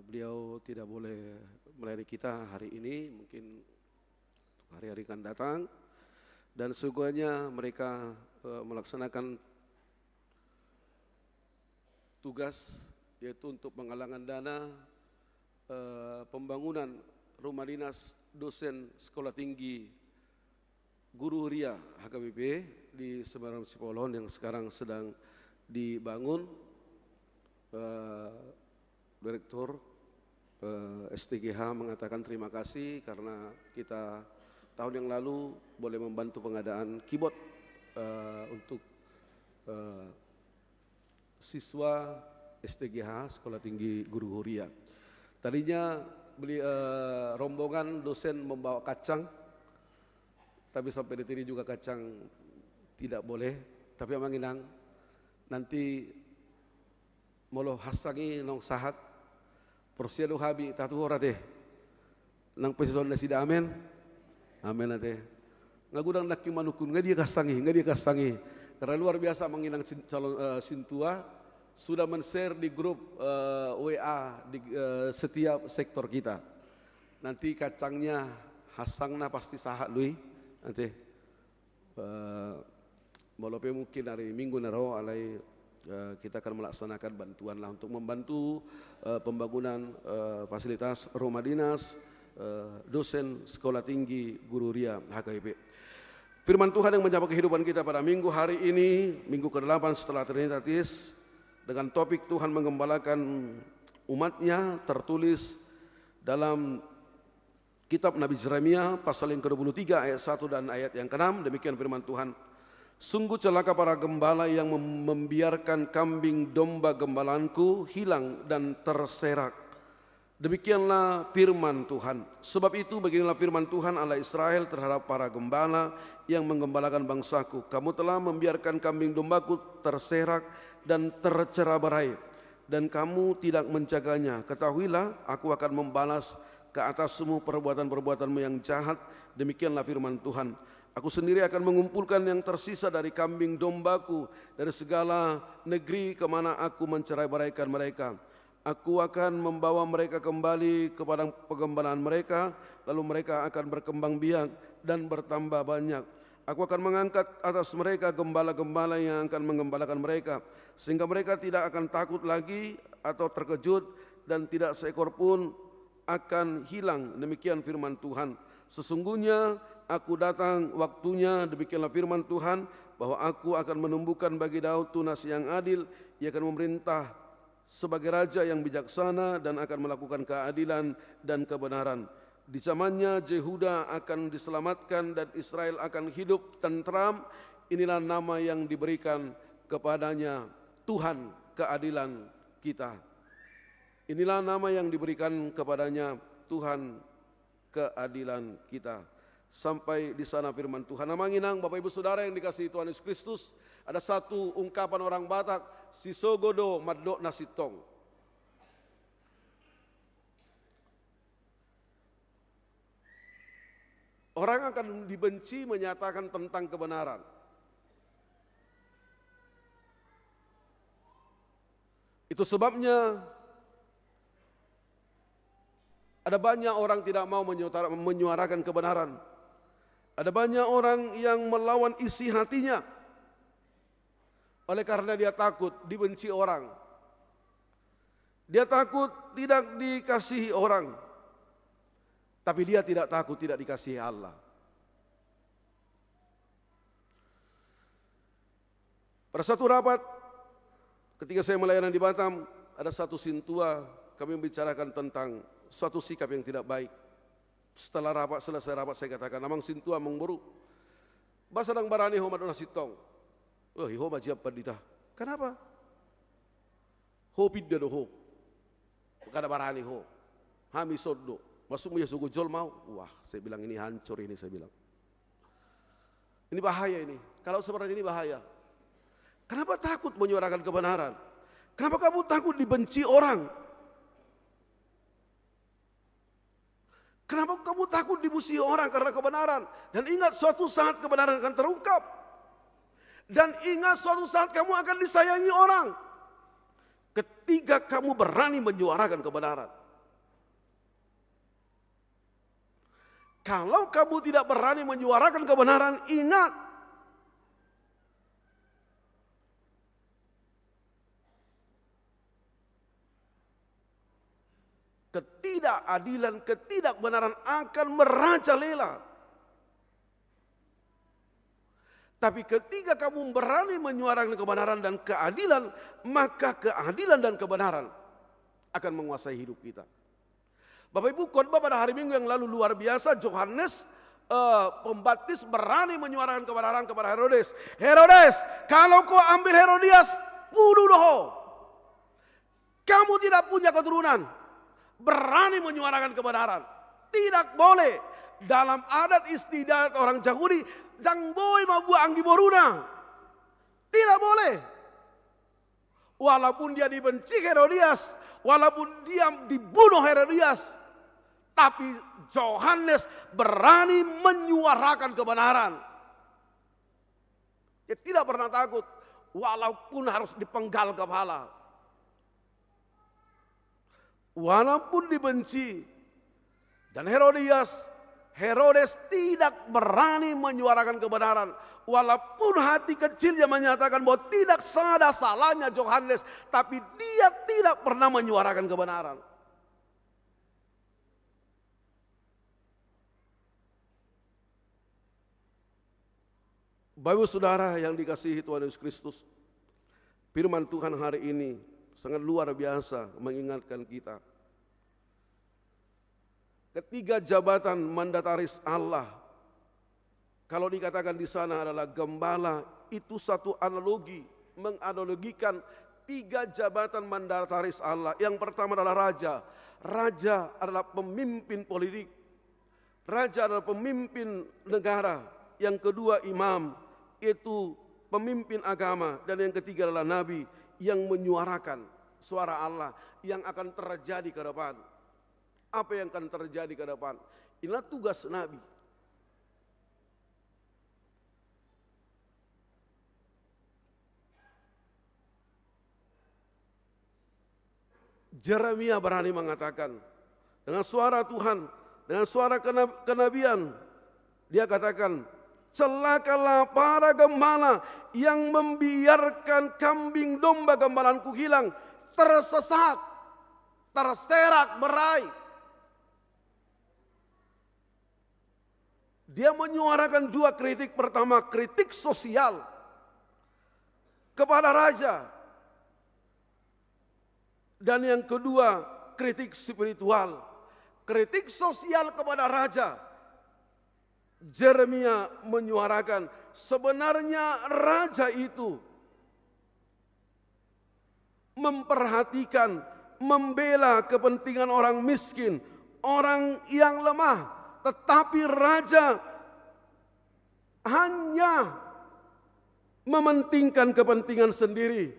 beliau tidak boleh melayani kita hari ini, mungkin hari-hari akan datang. Dan sesungguhnya mereka melaksanakan tugas, yaitu untuk penggalangan dana pembangunan rumah dinas dosen Sekolah Tinggi Guru Huria HKBP di Semarang Sipolon yang sekarang sedang dibangun. Direktur STGH mengatakan terima kasih karena kita tahun yang lalu boleh membantu pengadaan keyboard untuk siswa STGH Sekolah Tinggi Guru Huria. Tadinya rombongan dosen membawa kacang, tapi sampai di sini juga kacang tidak boleh. Tapi manginang nanti molo hasangi nong sahat porsiano habi tatu ora deh nang pesison na sida amen amen ate ngagudang nakki manukun nggak dia kasangi karena luar biasa manginang sintua sudah men-share di grup WA di setiap sektor kita. Nanti kacangnya hasangna pasti sahat lui nanti walaupun mungkin hari Minggu naro alai kita akan melaksanakan bantuan lah untuk membantu pembangunan fasilitas rumah dinas dosen Sekolah Tinggi Guru Huria HKBP. Firman Tuhan yang menjawab kehidupan kita pada minggu hari ini, minggu ke-8 setelah Trinitatis, dengan topik Tuhan menggembalakan umatnya, tertulis dalam kitab Nabi Yeremia pasal yang ke-23 ayat 1 dan ayat yang ke-6. Demikian firman Tuhan. Sungguh celaka para gembala yang membiarkan kambing domba gembalanku hilang dan terserak. Demikianlah firman Tuhan. Sebab itu beginilah firman Tuhan Allah Israel terhadap para gembala yang menggembalakan bangsaku. Kamu telah membiarkan kambing dombaku terserak dan tercerai-berai, dan kamu tidak menjaganya. Ketahuilah, aku akan membalas ke atasmu perbuatan-perbuatanmu yang jahat. Demikianlah firman Tuhan. Aku sendiri akan mengumpulkan yang tersisa dari kambing dombaku dari segala negeri kemana aku mencerai-beraikan mereka. Aku akan membawa mereka kembali ke padang penggembala mereka, lalu mereka akan berkembang biak dan bertambah banyak. Aku akan mengangkat atas mereka gembala-gembala yang akan menggembalakan mereka, sehingga mereka tidak akan takut lagi atau terkejut, dan tidak seekor pun akan hilang. Demikian firman Tuhan. Sesungguhnya aku datang waktunya, demikianlah firman Tuhan, bahwa aku akan menumbuhkan bagi Daud tunas yang adil. Ia akan memerintah sebagai raja yang bijaksana dan akan melakukan keadilan dan kebenaran. Di zamannya Yehuda akan diselamatkan dan Israel akan hidup tentram. Inilah nama yang diberikan kepadanya, Tuhan keadilan kita. Inilah nama yang diberikan kepadanya, Tuhan keadilan kita. Sampai di sana firman Tuhan. Namanginang Bapak Ibu Saudara yang dikasihi Tuhan Yesus Kristus, ada satu ungkapan orang Batak, sisogodo maddo nasitong. Orang akan dibenci menyatakan tentang kebenaran. Itu sebabnya ada banyak orang tidak mau menyuarakan kebenaran. Ada banyak orang yang melawan isi hatinya oleh karena dia takut dibenci orang. Dia takut tidak dikasihi orang. Tapi dia tidak takut tidak dikasihi Allah. Pada satu rapat ketika saya melayani di Batam, ada satu sintua, kami membicarakan tentang suatu sikap yang tidak baik. Setelah selesai rapat saya katakan, namang sintua mengburu. Basadang barani ho madona sitong. Oh, ho majab padita. Kenapa? Ho pidda do ho. Kada barani ho. Hami soddo. Masuk ya suku jol mau. Wah, saya bilang ini hancur ini, saya bilang. Ini bahaya ini. Kalau seperti ini bahaya. Kenapa takut menyuarakan kebenaran? Kenapa kamu takut dibenci orang? Kenapa kamu takut dimusuhi orang karena kebenaran? Dan ingat suatu saat kebenaran akan terungkap. Dan ingat suatu saat kamu akan disayangi orang. Ketika kamu berani menyuarakan kebenaran. Kalau kamu tidak berani menyuarakan kebenaran, ingat. Ketidakadilan, ketidakbenaran akan merajalela. Tapi ketika kamu berani menyuarakan kebenaran dan keadilan, maka keadilan dan kebenaran akan menguasai hidup kita. Bapak Ibu, khotbah pada hari Minggu yang lalu luar biasa. Yohanes Pembaptis berani menyuarakan kebenaran kepada Herodes. Herodes, kalau kau ambil Herodias, bunuh doho. Kamu tidak punya keturunan. Berani menyuarakan kebenaran. Tidak boleh. Dalam adat istiadat orang Yahudi, jang boy mabuang di boruna. Tidak boleh. Walaupun dia dibenci Herodias, walaupun dia dibunuh Herodias, tapi Yohanes berani menyuarakan kebenaran. Dia tidak pernah takut, walaupun harus dipenggal kepala. Walaupun dibenci. Dan Herodes tidak berani menyuarakan kebenaran. Walaupun hati kecilnya menyatakan bahwa tidak ada salahnya Yohanes, tapi dia tidak pernah menyuarakan kebenaran. Bapak saudara yang dikasihi Tuhan Yesus Kristus, firman Tuhan hari ini sangat luar biasa mengingatkan kita. Ketiga jabatan mandataris Allah, kalau dikatakan di sana adalah gembala, itu satu analogi, menganalogikan tiga jabatan mandataris Allah. Yang pertama adalah raja. Raja adalah pemimpin politik. Raja adalah pemimpin negara. Yang kedua imam, itu pemimpin agama. Dan yang ketiga adalah nabi yang menyuarakan suara Allah yang akan terjadi ke depan. Apa yang akan terjadi ke depan? Inilah tugas nabi. Yeremia berani mengatakan dengan suara Tuhan, dengan suara kenabian, dia katakan, celakalah para gembala yang membiarkan kambing domba gembalaanku hilang, tersesat, terserak berai. Dia menyuarakan dua kritik. Pertama, kritik sosial kepada raja. Dan yang kedua, kritik spiritual. Kritik sosial kepada raja. Yeremia menyuarakan, sebenarnya raja itu memperhatikan, membela kepentingan orang miskin, orang yang lemah. Tetapi raja hanya mementingkan kepentingan sendiri,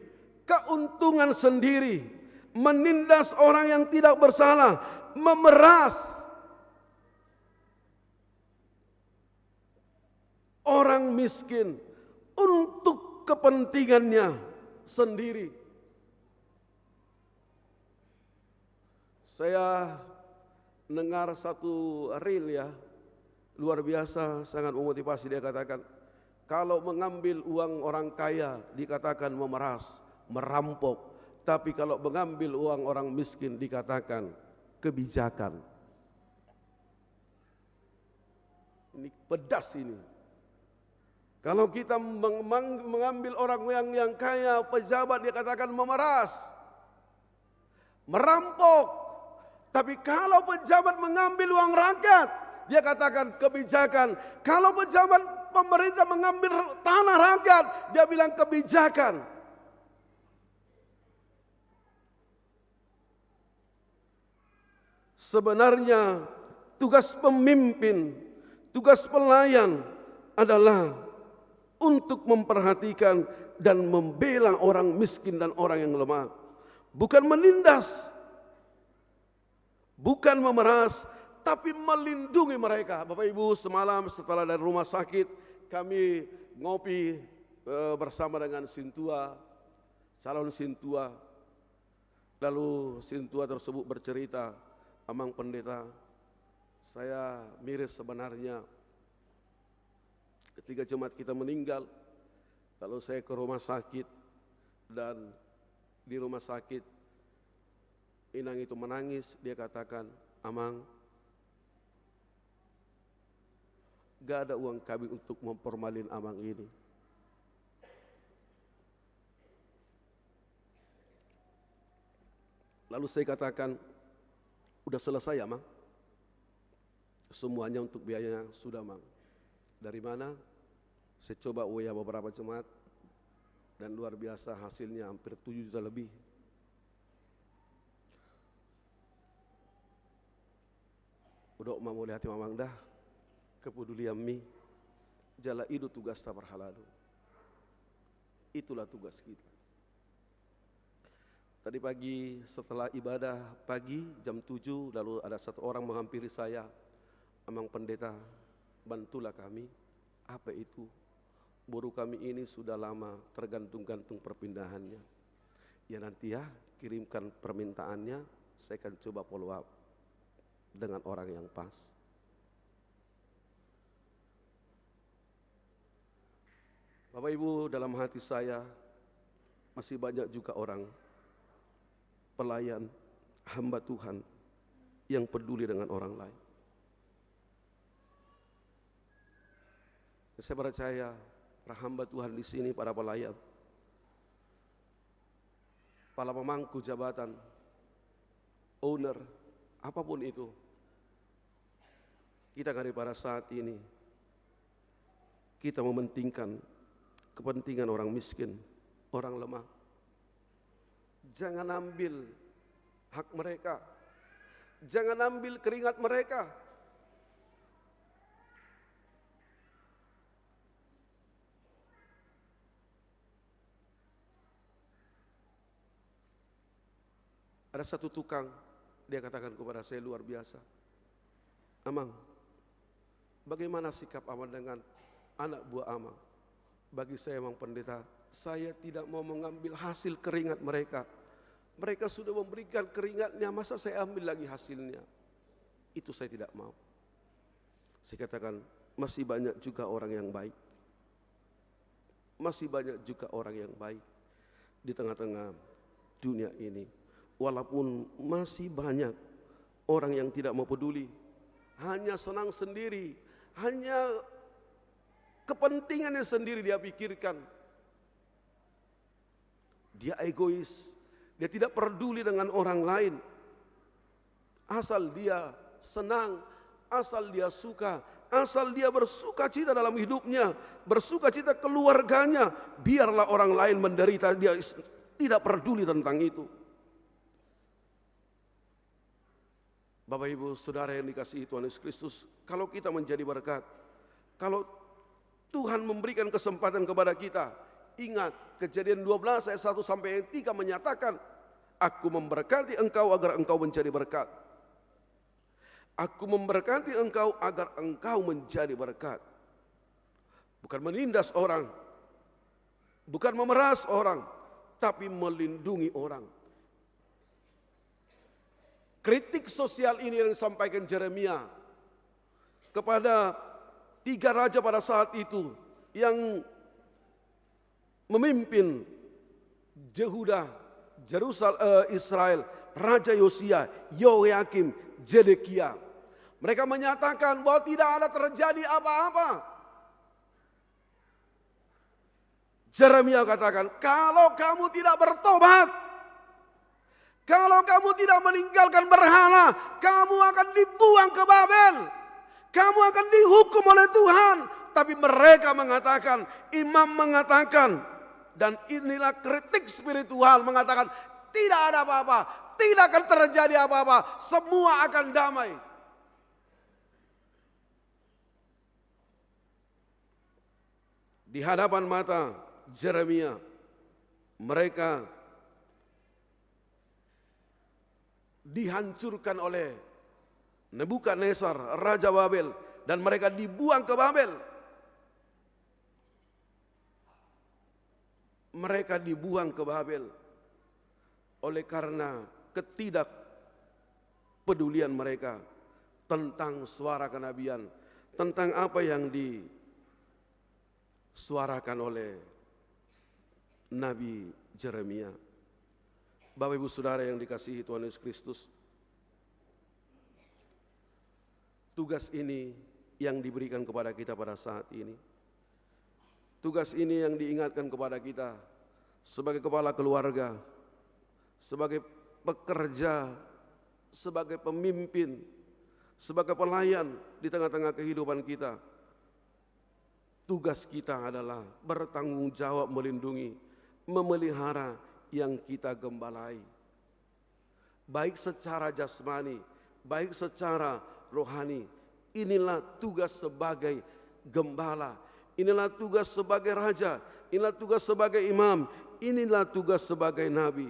keuntungan sendiri, menindas orang yang tidak bersalah, memeras orang miskin untuk kepentingannya sendiri. Saya dengar satu reel ya, luar biasa, sangat memotivasi. Dia katakan, kalau mengambil uang orang kaya dikatakan memeras, merampok. Tapi kalau mengambil uang orang miskin dikatakan kebijakan. Ini pedas ini. Kalau kita mengambil orang yang kaya, pejabat, dikatakan memeras, merampok. Tapi kalau pejabat mengambil uang rakyat, dia katakan kebijakan. Kalau pejabat pemerintah mengambil tanah rakyat, dia bilang kebijakan. Sebenarnya tugas pemimpin, tugas pelayan adalah untuk memperhatikan dan membela orang miskin dan orang yang lemah. Bukan menindas, bukan memeras, tapi melindungi mereka. Bapak Ibu, semalam setelah dari rumah sakit, kami ngopi bersama dengan Sintua, calon Sintua. Lalu Sintua tersebut bercerita, Amang Pendeta, saya miris sebenarnya ketika jemaat kita meninggal. Lalu saya ke rumah sakit, dan di rumah sakit inang itu menangis. Dia katakan, Amang, gak ada uang kami untuk memformalin Amang ini. Lalu saya katakan, udah selesai ya, Mang? Semuanya untuk biayanya sudah, Mang. Dari mana? Saya coba WA beberapa jemaat, dan luar biasa hasilnya hampir 7 juta lebih. Udah mau lihat Mamang dah, kepedulian mi, jala itu tugas tabar halalu. Itulah tugas kita. Tadi pagi setelah ibadah pagi jam 7, lalu ada satu orang menghampiri saya, Amang Pendeta, bantulah kami. Apa itu? Buruh kami ini sudah lama tergantung-gantung perpindahannya. Ya nanti ya, kirimkan permintaannya, saya akan coba follow up dengan orang yang pas. Bapak Ibu, dalam hati saya masih banyak juga orang pelayan, hamba Tuhan yang peduli dengan orang lain. Saya percaya para hamba Tuhan di sini, para pelayan, para pemangku jabatan, owner, apapun itu, kita pada saat ini kita mementingkan kepentingan orang miskin, orang lemah. Jangan ambil hak mereka, jangan ambil keringat mereka. Ada satu tukang, dia katakan kepada saya luar biasa, Amang, bagaimana sikap Amang dengan anak buah Amang? Bagi saya, Amang Pendeta, saya tidak mau mengambil hasil keringat mereka, Mereka sudah memberikan keringatnya, masa saya ambil lagi hasilnya? Itu saya tidak mau. Saya katakan, masih banyak juga orang yang baik. Masih banyak juga orang yang baik di tengah-tengah dunia ini. Walaupun masih banyak orang yang tidak mau peduli, hanya senang sendiri, hanya kepentingannya sendiri dia pikirkan. Dia egois, dia tidak peduli dengan orang lain. Asal dia senang, asal dia suka, asal dia bersuka cita dalam hidupnya, bersuka cita keluarganya, biarlah orang lain menderita, dia tidak peduli tentang itu. Bapak Ibu Saudara yang dikasihi Tuhan Yesus Kristus, kalau kita menjadi berkat, kalau Tuhan memberikan kesempatan kepada kita, ingat Kejadian 12 ayat 1 sampai 3 menyatakan, aku memberkati engkau agar engkau menjadi berkat. Aku memberkati engkau agar engkau menjadi berkat. Bukan menindas orang, bukan memeras orang, tapi melindungi orang. Kritik sosial ini yang disampaikan Yeremia kepada 3 raja pada saat itu yang memimpin Yehuda, Israel, Raja Yosia, Yoyakim, Zedekia. Mereka menyatakan bahwa tidak ada terjadi apa-apa. Yeremia katakan, kalau kamu tidak bertobat, kalau kamu tidak meninggalkan berhala, kamu akan dibuang ke Babel. Kamu akan dihukum oleh Tuhan. Tapi mereka mengatakan, imam mengatakan, dan inilah kritik spiritual mengatakan, tidak ada apa-apa, tidak akan terjadi apa-apa, semua akan damai. Di hadapan mata Yeremia, mereka dihancurkan oleh Nebukadnezar, Raja Babel, dan mereka dibuang ke Babel. Mereka dibuang ke Babel oleh karena ketidakpedulian mereka tentang suara kenabian, tentang apa yang disuarakan oleh Nabi Yeremia. Bapak Ibu Saudara yang dikasihi Tuhan Yesus Kristus, tugas ini yang diberikan kepada kita pada saat ini. Tugas ini yang diingatkan kepada kita sebagai kepala keluarga, sebagai pekerja, sebagai pemimpin, sebagai pelayan di tengah-tengah kehidupan kita. Tugas kita adalah bertanggung jawab melindungi, memelihara yang kita gembalai. Baik secara jasmani, baik secara rohani. Inilah tugas sebagai gembala. Inilah tugas sebagai raja, inilah tugas sebagai imam, inilah tugas sebagai nabi.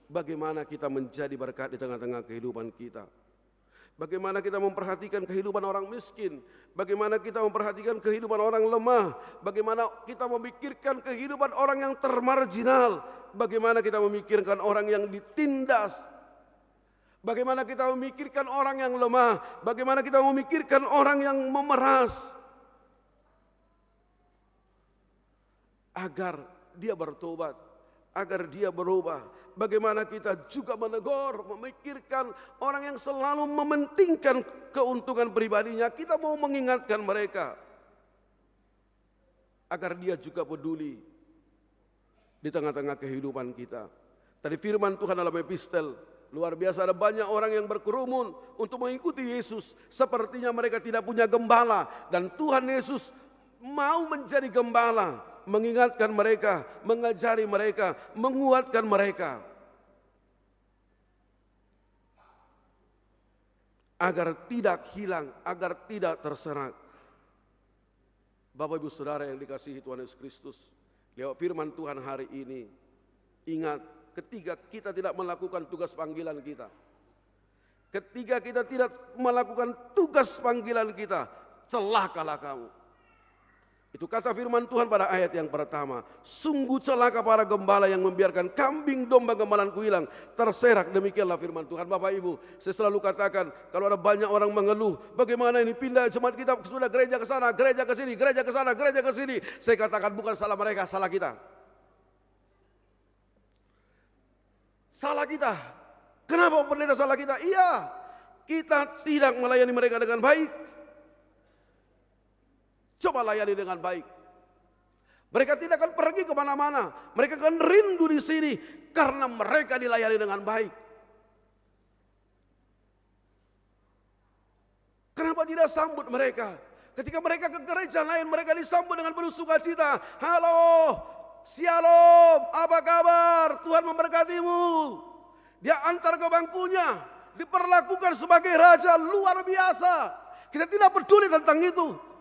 Bagaimana kita menjadi berkat di tengah-tengah kehidupan kita. Bagaimana kita memperhatikan kehidupan orang miskin, bagaimana kita memperhatikan kehidupan orang lemah, bagaimana kita memikirkan kehidupan orang yang termarginal, bagaimana kita memikirkan orang yang ditindas, bagaimana kita memikirkan orang yang lemah, bagaimana kita memikirkan orang yang memeras, agar dia bertobat, agar dia berubah. Bagaimana kita juga menegur, memikirkan orang yang selalu mementingkan keuntungan pribadinya. Kita mau mengingatkan mereka agar dia juga peduli di tengah-tengah kehidupan kita. Tadi firman Tuhan dalam epistel, luar biasa, ada banyak orang yang berkerumun untuk mengikuti Yesus. Sepertinya mereka tidak punya gembala, dan Tuhan Yesus mau menjadi gembala, mengingatkan mereka, mengajari mereka, menguatkan mereka, agar tidak hilang, agar tidak terserak. Bapak Ibu Saudara yang dikasihi Tuhan Yesus Kristus, lewat firman Tuhan hari ini, ingat, ketika kita tidak melakukan tugas panggilan kita, ketika kita tidak melakukan tugas panggilan kita, celakalah kamu. Itu kata firman Tuhan pada ayat yang pertama. Sungguh celaka para gembala yang membiarkan kambing domba gembalaanku hilang, terserak. Demikianlah firman Tuhan. Bapak Ibu, saya selalu katakan, kalau ada banyak orang mengeluh, bagaimana ini pindah jemaat kita sudah gereja ke sana, gereja ke sini, gereja ke sana, gereja ke sini. Saya katakan bukan salah mereka, salah kita. Salah kita. Kenapa pendeta salah kita? Iya, kita tidak melayani mereka dengan baik. Coba layani dengan baik. Mereka tidak akan pergi kemana-mana. Mereka akan rindu di sini karena mereka dilayani dengan baik. Kenapa tidak sambut mereka? Ketika mereka ke gereja lain, mereka disambut dengan penuh sukacita. Halo, shalom, apa kabar? Tuhan memberkatimu. Dia antar ke bangkunya, diperlakukan sebagai raja, luar biasa. Kita tidak peduli tentang itu.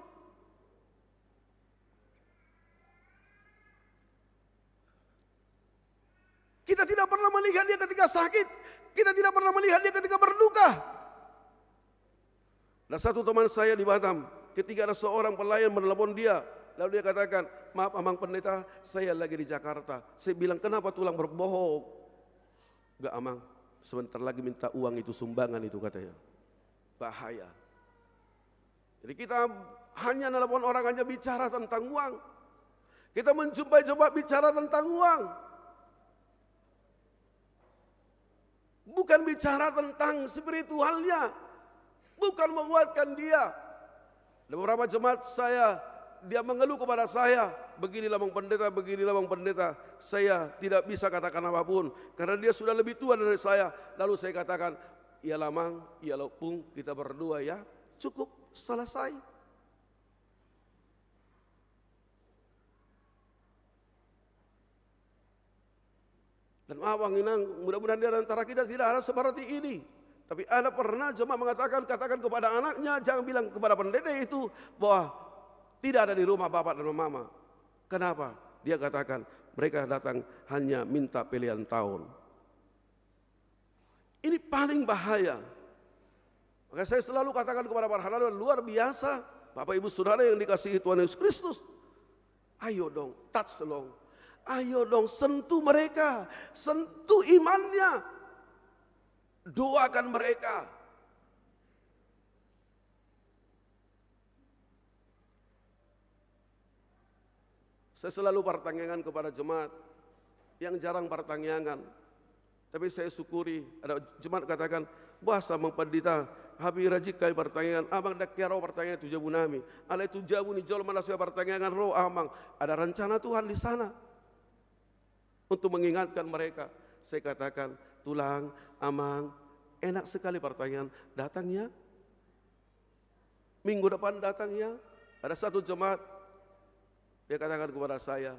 Kita tidak pernah melihat dia ketika sakit. Kita tidak pernah melihat dia ketika berduka. Ada satu teman saya di Batam, ketika ada seorang pelayan menelepon dia, lalu dia katakan, maaf Amang Pendeta, saya lagi di Jakarta. Saya bilang, kenapa tulang berbohong? Enggak Amang, sebentar lagi minta uang itu, sumbangan itu katanya. Bahaya. Jadi kita hanya telepon orang, hanya bicara tentang uang. Kita menjumpai bicara tentang uang. Bukan bicara tentang spiritualnya, bukan menguatkan dia. Ada beberapa jemaat saya, dia mengeluh kepada saya, beginilah Bang Pendeta, beginilah Bang Pendeta. Saya tidak bisa katakan apapun, karena dia sudah lebih tua dari saya. Lalu saya katakan, iyalah Mang, iyalah Pung, kita berdua ya, cukup, selesai. Dan Bang Inang, mudah-mudahan di antara kita tidak ada seperti ini. Tapi ada pernah jemaat mengatakan, katakan kepada anaknya, jangan bilang kepada pendeta itu bahwa tidak ada di rumah bapak dan mama. Kenapa? Dia katakan, mereka datang hanya minta pilihan tahun. Ini paling bahaya. Maka saya selalu katakan kepada para hadirin, luar biasa. Bapak Ibu Saudara yang dikasihi Tuhan Yesus Kristus. Ayo dong, touch dong. Ayo dong, sentuh mereka, sentuh imannya, doakan mereka. Saya selalu pertanyaan kepada jemaat yang jarang pertanyaan, tapi saya syukuri ada jemaat katakan, bahasa mempendita, habi rajik kai pertanyaan, abang dak kiaro pertanyaan tujabu nami, alai tujabu ni jol mana saya pertanyaan roh amang, ada rencana Tuhan di sana. Untuk mengingatkan mereka, saya katakan, tulang, Amang, enak sekali pertanyaan, datang ya. Minggu depan datang ya. Ada satu jemaat, dia katakan kepada saya,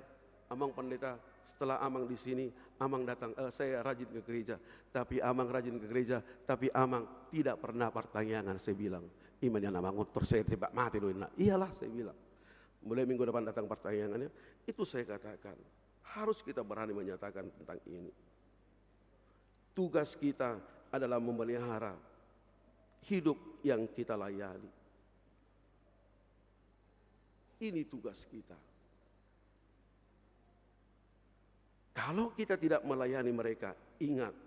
Amang Pendeta, setelah Amang di sini, Amang datang, saya rajin ke gereja. Tapi Amang rajin ke gereja, tapi Amang tidak pernah pertanyaan. Saya bilang, imannya Amang untuk saya tebak mati loh. Iyalah saya bilang. Mulai minggu depan datang pertanyaannya, itu saya katakan. Harus kita berani menyatakan tentang ini. Tugas kita adalah memelihara hidup yang kita layani. Ini tugas kita. Kalau kita tidak melayani mereka, ingat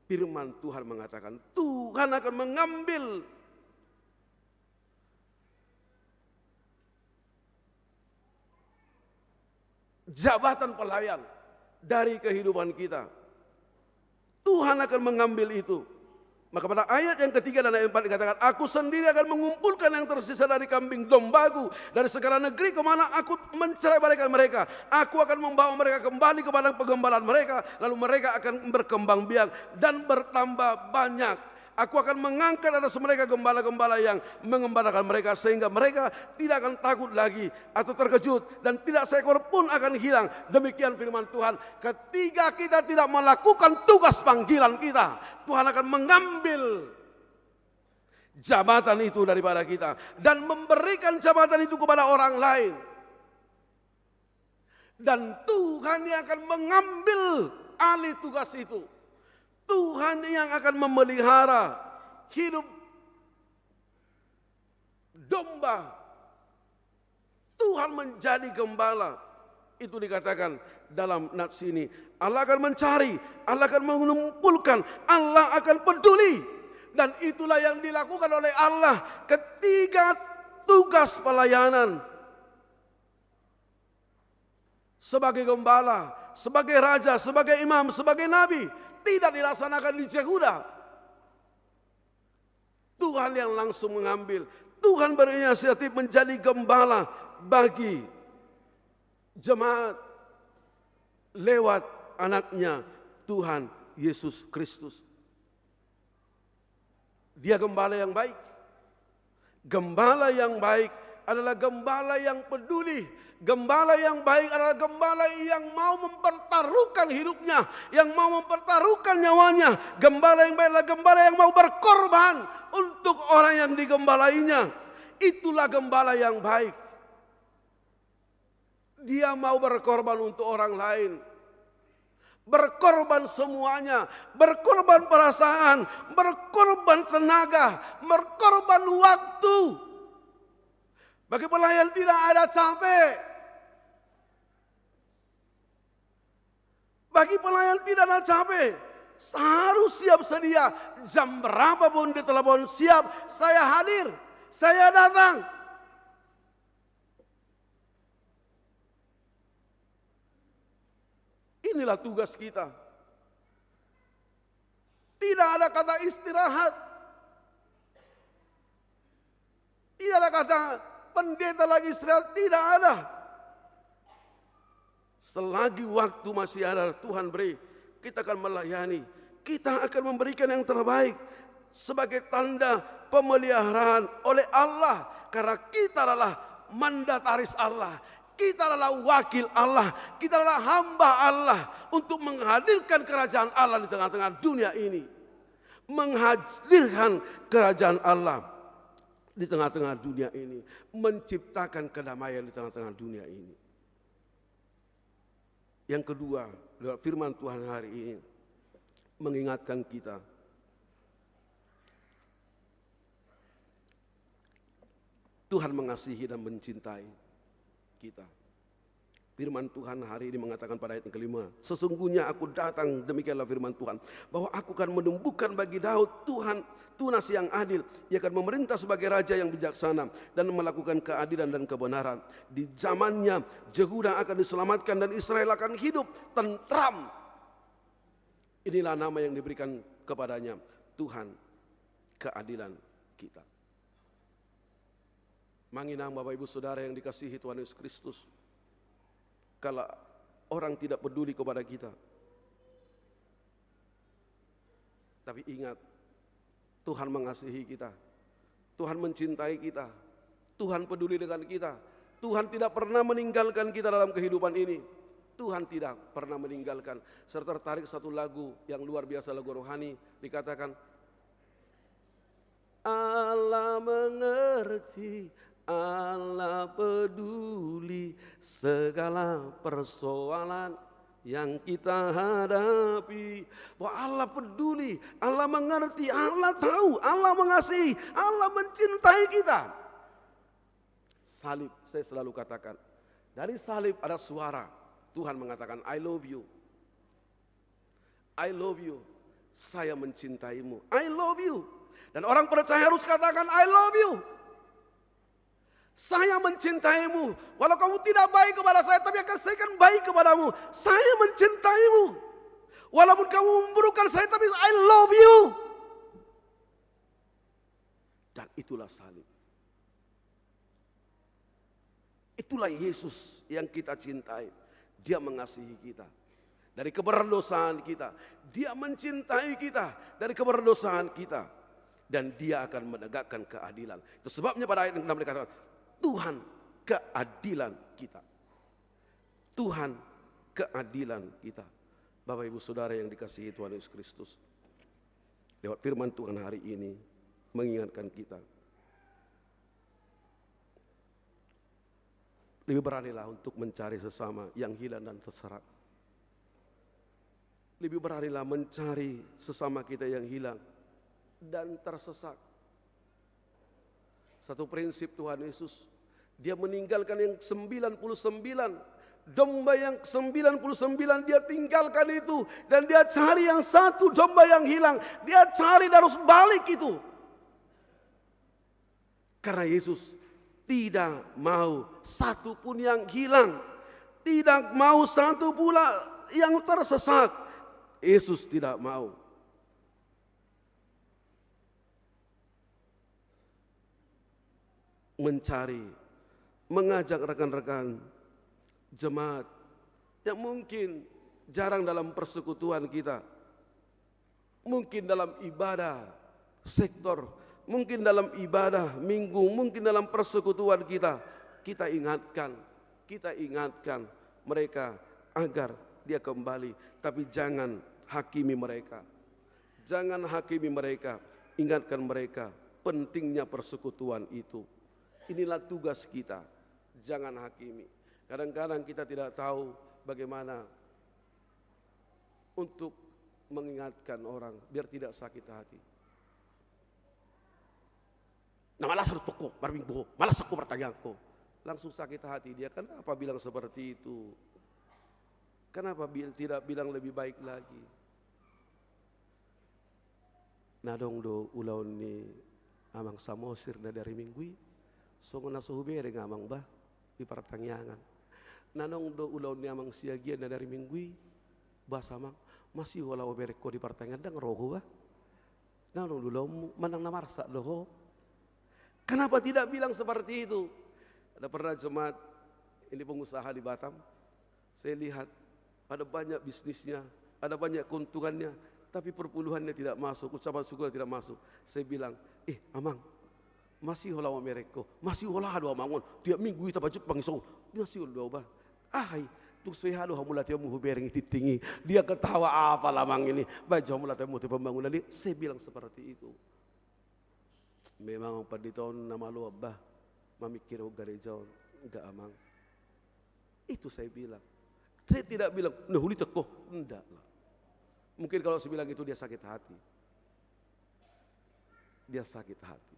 firman Tuhan mengatakan Tuhan akan mengambil jabatan pelayan dari kehidupan kita. Tuhan akan mengambil itu. Maka pada ayat yang ketiga dan ayat 4 dikatakan, aku sendiri akan mengumpulkan yang tersisa dari kambing dombaku dari segala negeri kemana aku menceraikan mereka. Aku akan membawa mereka kembali kepada pengembalaan mereka, lalu mereka akan berkembang biak dan bertambah banyak. Aku akan mengangkat atas mereka gembala-gembala yang mengembalakan mereka sehingga mereka tidak akan takut lagi atau terkejut dan tidak seekor pun akan hilang. Demikian firman Tuhan. Ketika kita tidak melakukan tugas panggilan kita, Tuhan akan mengambil jabatan itu daripada kita dan memberikan jabatan itu kepada orang lain. Dan Tuhan yang akan mengambil alih tugas itu. Tuhan yang akan memelihara hidup domba. Tuhan Tuhan menjadi gembala. Itu dikatakan dalam nats ini. Allah akan mencari, Allah akan mengumpulkan, Allah akan peduli. Dan itulah yang dilakukan oleh Allah ketika tugas pelayanan. Sebagai gembala, sebagai raja, sebagai imam, sebagai nabi, tidak dilaksanakan di Yehuda. Tuhan yang langsung mengambil, Tuhan berinisiatif menjadi gembala bagi jemaat lewat anaknya Tuhan Yesus Kristus. Dia gembala yang baik. Gembala yang baik adalah gembala yang peduli. Gembala yang baik adalah gembala yang mau mempertaruhkan hidupnya, yang mau mempertaruhkan nyawanya. Gembala yang baik adalah gembala yang mau berkorban untuk orang yang digembalainya. Itulah gembala yang baik. Dia mau berkorban untuk orang lain. Berkorban semuanya, berkorban perasaan, berkorban tenaga, berkorban waktu. Bagi pelayan tidak ada capek. Bagi pelayan tidak ada capek. Harus siap sedia. Jam berapapun ditelepon siap, saya hadir, saya datang. Inilah tugas kita. Tidak ada kata istirahat. Tidak ada kata pendeta lagi istirahat. Tidak ada. Selagi waktu masih ada, Tuhan beri, kita akan melayani. Kita akan memberikan yang terbaik sebagai tanda pemeliharaan oleh Allah. Karena kita adalah mandataris Allah. Kita adalah wakil Allah. Kita adalah hamba Allah untuk menghadirkan kerajaan Allah di tengah-tengah dunia ini. Menghadirkan kerajaan Allah di tengah-tengah dunia ini. Menciptakan kedamaian di tengah-tengah dunia ini. Yang kedua, lewat firman Tuhan hari ini, mengingatkan kita. Tuhan mengasihi dan mencintai kita. Firman Tuhan hari ini mengatakan pada ayat yang kelima, sesungguhnya aku datang, demikianlah firman Tuhan, bahwa aku akan menumbuhkan bagi Daud Tuhan tunas yang adil. Ia akan memerintah sebagai raja yang bijaksana dan melakukan keadilan dan kebenaran. Di zamannya Yehuda akan diselamatkan dan Israel akan hidup tentram. Inilah nama yang diberikan kepadanya, Tuhan keadilan kita. Menginang Bapak Ibu Saudara yang dikasihi Tuhan Yesus Kristus, kalau orang tidak peduli kepada kita, tapi ingat, Tuhan mengasihi kita, Tuhan mencintai kita, Tuhan peduli dengan kita, Tuhan tidak pernah meninggalkan kita dalam kehidupan ini. Tuhan tidak pernah meninggalkan. Saya tertarik satu lagu yang luar biasa, lagu rohani, dikatakan, Allah mengerti, Allah peduli segala persoalan yang kita hadapi. Bahwa Allah peduli, Allah mengerti, Allah tahu, Allah mengasihi, Allah mencintai kita. Salib, saya selalu katakan, dari salib ada suara. Tuhan mengatakan, I love you. I love you. Saya mencintaimu. I love you. Dan orang percaya harus katakan, I love you. Saya mencintaimu. Walau kamu tidak baik kepada saya, tapi saya akan baik kepadamu. Saya mencintaimu. Walaupun kamu memburukan saya, tapi I love you. Dan itulah salib. Itulah Yesus yang kita cintai. Dia mengasihi kita. Dari keberdosaan kita. Dia mencintai kita dari keberdosaan kita. Dan dia akan menegakkan keadilan. Itu sebabnya pada ayat yang 6 dikatakan, Tuhan keadilan kita. Tuhan keadilan kita. Bapak Ibu Saudara yang dikasihi Tuhan Yesus Kristus. Lewat firman Tuhan hari ini mengingatkan kita. Lebih beranilah untuk mencari sesama yang hilang dan terserak. Lebih beranilah mencari sesama kita yang hilang dan tersesat. Satu prinsip Tuhan Yesus, Dia meninggalkan yang 99. Domba yang 99 dia tinggalkan itu. Dan dia cari yang satu domba yang hilang. Dia cari dan harus balik itu. Karena Yesus tidak mau satu pun yang hilang. Tidak mau satu pula yang tersesat. Yesus tidak mau. Mencari, mengajak rekan-rekan jemaat yang mungkin jarang dalam persekutuan kita, mungkin dalam ibadah sektor, mungkin dalam ibadah minggu, mungkin dalam persekutuan kita ingatkan mereka agar dia kembali, tapi jangan hakimi mereka. Jangan hakimi mereka, ingatkan mereka pentingnya persekutuan itu. Inilah tugas kita, jangan hakimi. Kadang-kadang kita tidak tahu bagaimana untuk mengingatkan orang biar tidak sakit hati. Nah malas toko, barbingbo, malas aku pertanyaanku. Langsung sakit hati dia, kenapa bilang seperti itu? Kenapa tidak bilang lebih baik lagi? Nadong do ulau ni amang samosir na dari minggui, songo na suhubere ngamang bah di pertanyaan. Nanong do ulau ni amang siagian na dari minggui, bah samang masih walau bereko di pertanyaan dang roho bah. Nanong ulau manang namarsa doho. Kenapa tidak bilang seperti itu? Ada pernah jemaat ini pengusaha di Batam, saya lihat ada banyak bisnisnya, ada banyak keuntungannya, tapi perpuluhannya tidak masuk, ucapan syukur tidak masuk. Saya bilang, amang, masih hola mereka, masih hola doa mangun, tiap minggu kita baju pangisong, masih doa bah. Ahai, tuk saya halo hamula tiap muhu bereng tinggi, dia ketawa apa lamang ini, baju hamula tiap muhu pembangunan ini. Saya bilang seperti itu. Memang pada tahun nama lu abah, memikir gereja enggak amang. Itu saya bilang. Saya tidak bilang, nah huli tekoh, enggak lah. Mungkin kalau saya bilang itu dia sakit hati. Dia sakit hati.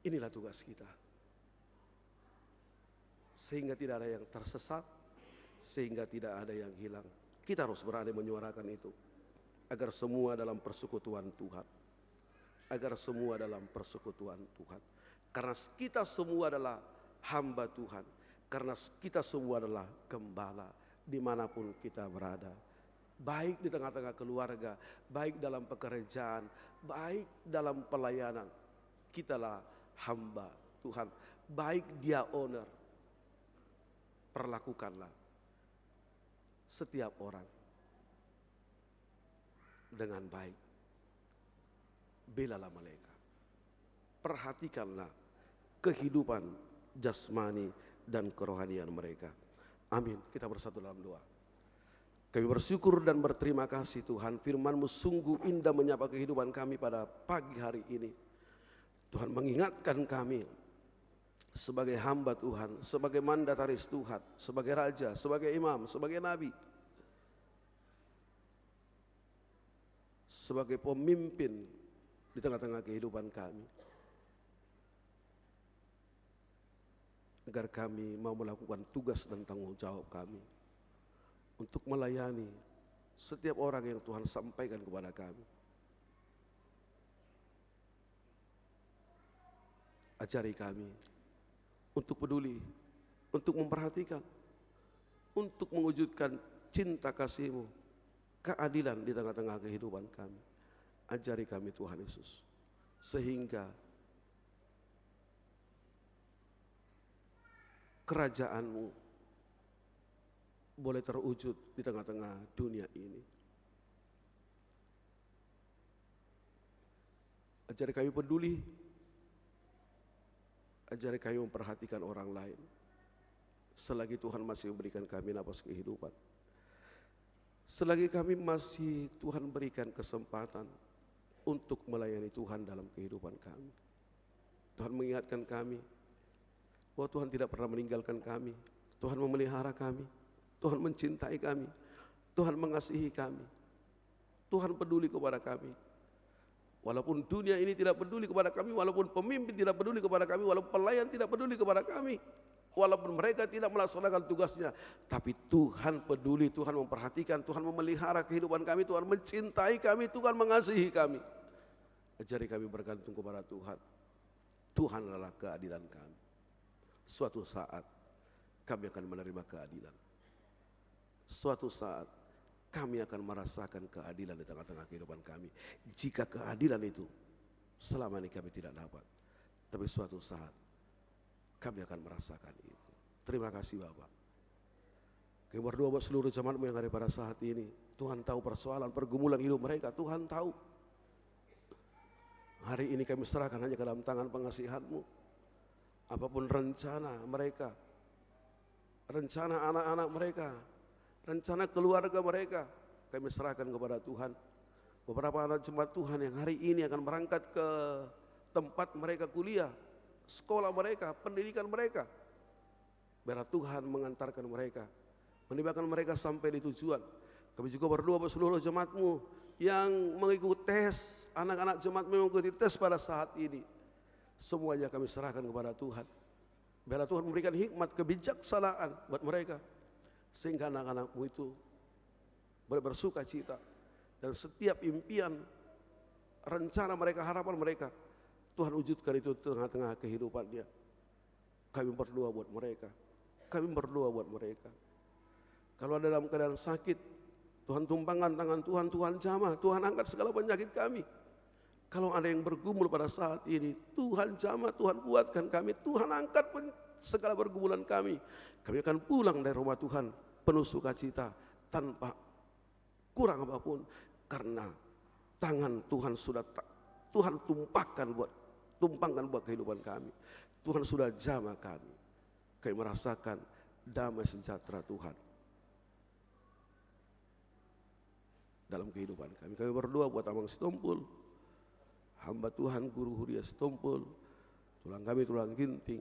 Inilah tugas kita. Sehingga tidak ada yang tersesat, sehingga tidak ada yang hilang. Kita harus berani menyuarakan itu. Agar semua dalam persekutuan Tuhan. Agar semua dalam persekutuan Tuhan. Karena kita semua adalah hamba Tuhan. Karena kita semua adalah gembala dimanapun kita berada. Baik di tengah-tengah keluarga, baik dalam pekerjaan, baik dalam pelayanan. Kitalah hamba Tuhan. Baik dia owner, perlakukanlah setiap orang dengan baik. Belalah mereka. Perhatikanlah kehidupan jasmani dan kerohanian mereka. Amin. Kita bersatu dalam doa. Kami bersyukur dan berterima kasih Tuhan, firman-Mu sungguh indah menyapa kehidupan kami pada pagi hari ini. Tuhan mengingatkan kami sebagai hamba Tuhan, sebagai mandataris Tuhan, sebagai raja, sebagai imam, sebagai nabi, sebagai pemimpin di tengah-tengah kehidupan kami. Agar kami mau melakukan tugas dan tanggung jawab kami untuk melayani setiap orang yang Tuhan sampaikan kepada kami. Ajari kami untuk peduli, untuk memperhatikan, untuk mewujudkan cinta kasih-Mu, keadilan di tengah-tengah kehidupan kami. Ajari kami Tuhan Yesus, sehingga kerajaan-Mu boleh terwujud di tengah-tengah dunia ini. Ajari kami peduli, ajari kami memperhatikan orang lain, selagi Tuhan masih memberikan kami napas kehidupan. Selagi kami masih Tuhan berikan kesempatan untuk melayani Tuhan dalam kehidupan kami. Tuhan mengingatkan kami bahwa Tuhan tidak pernah meninggalkan kami. Tuhan memelihara kami. Tuhan mencintai kami. Tuhan mengasihi kami. Tuhan peduli kepada kami. Walaupun dunia ini tidak peduli kepada kami, walaupun pemimpin tidak peduli kepada kami, walaupun pelayan tidak peduli kepada kami, walaupun mereka tidak melaksanakan tugasnya, tapi Tuhan peduli, Tuhan memperhatikan, Tuhan memelihara kehidupan kami, Tuhan mencintai kami, Tuhan mengasihi kami. Ajari kami bergantung kepada Tuhan. Tuhan adalah keadilan kami. Suatu saat kami akan menerima keadilan. Suatu saat kami akan merasakan keadilan di tengah-tengah kehidupan kami. Jika keadilan itu selama ini kami tidak dapat, tapi suatu saat kami akan merasakan itu. Terima kasih Bapak. Kami berdoa buat seluruh jemaatmu yang ada pada saat ini. Tuhan tahu persoalan, pergumulan hidup mereka. Tuhan tahu. Hari ini kami serahkan hanya ke dalam tangan pengasihan-Mu. Apapun rencana mereka, rencana anak-anak mereka, rencana keluarga mereka, kami serahkan kepada Tuhan. Beberapa anak jemaat Tuhan yang hari ini akan berangkat ke tempat mereka kuliah, sekolah mereka, pendidikan mereka. Biarlah Tuhan mengantarkan mereka, menimbakan mereka sampai di tujuan. Kami juga berdoa buat seluruh jemaat-Mu yang mengikuti tes, anak-anak jemaat-Mu yang mengikuti tes pada saat ini. Semuanya kami serahkan kepada Tuhan. Biarlah Tuhan memberikan hikmat, kebijaksanaan buat mereka, sehingga anak-anak-Mu itu boleh bersuka cita. Dan setiap impian, rencana mereka, harapan mereka, Tuhan wujudkan itu di tengah-tengah kehidupannya. Kami berdoa buat mereka. Kami berdoa buat mereka. Kalau ada dalam keadaan sakit, Tuhan tumpangkan tangan Tuhan, Tuhan jamah, Tuhan angkat segala penyakit kami. Kalau ada yang bergumul pada saat ini, Tuhan jamah, Tuhan kuatkan kami, Tuhan angkat segala pergumulan kami. Kami akan pulang dari rumah Tuhan penuh sukacita tanpa kurang apapun, karena tangan Tuhan sudah Tuhan tumpangkan buat kehidupan kami. Tuhan sudah jamah kami. Kami merasakan damai sejahtera Tuhan dalam kehidupan kami. Kami berdoa buat Amang Sitompul, hamba Tuhan Guru Huria Sitompul, tulang kami tulang ginting,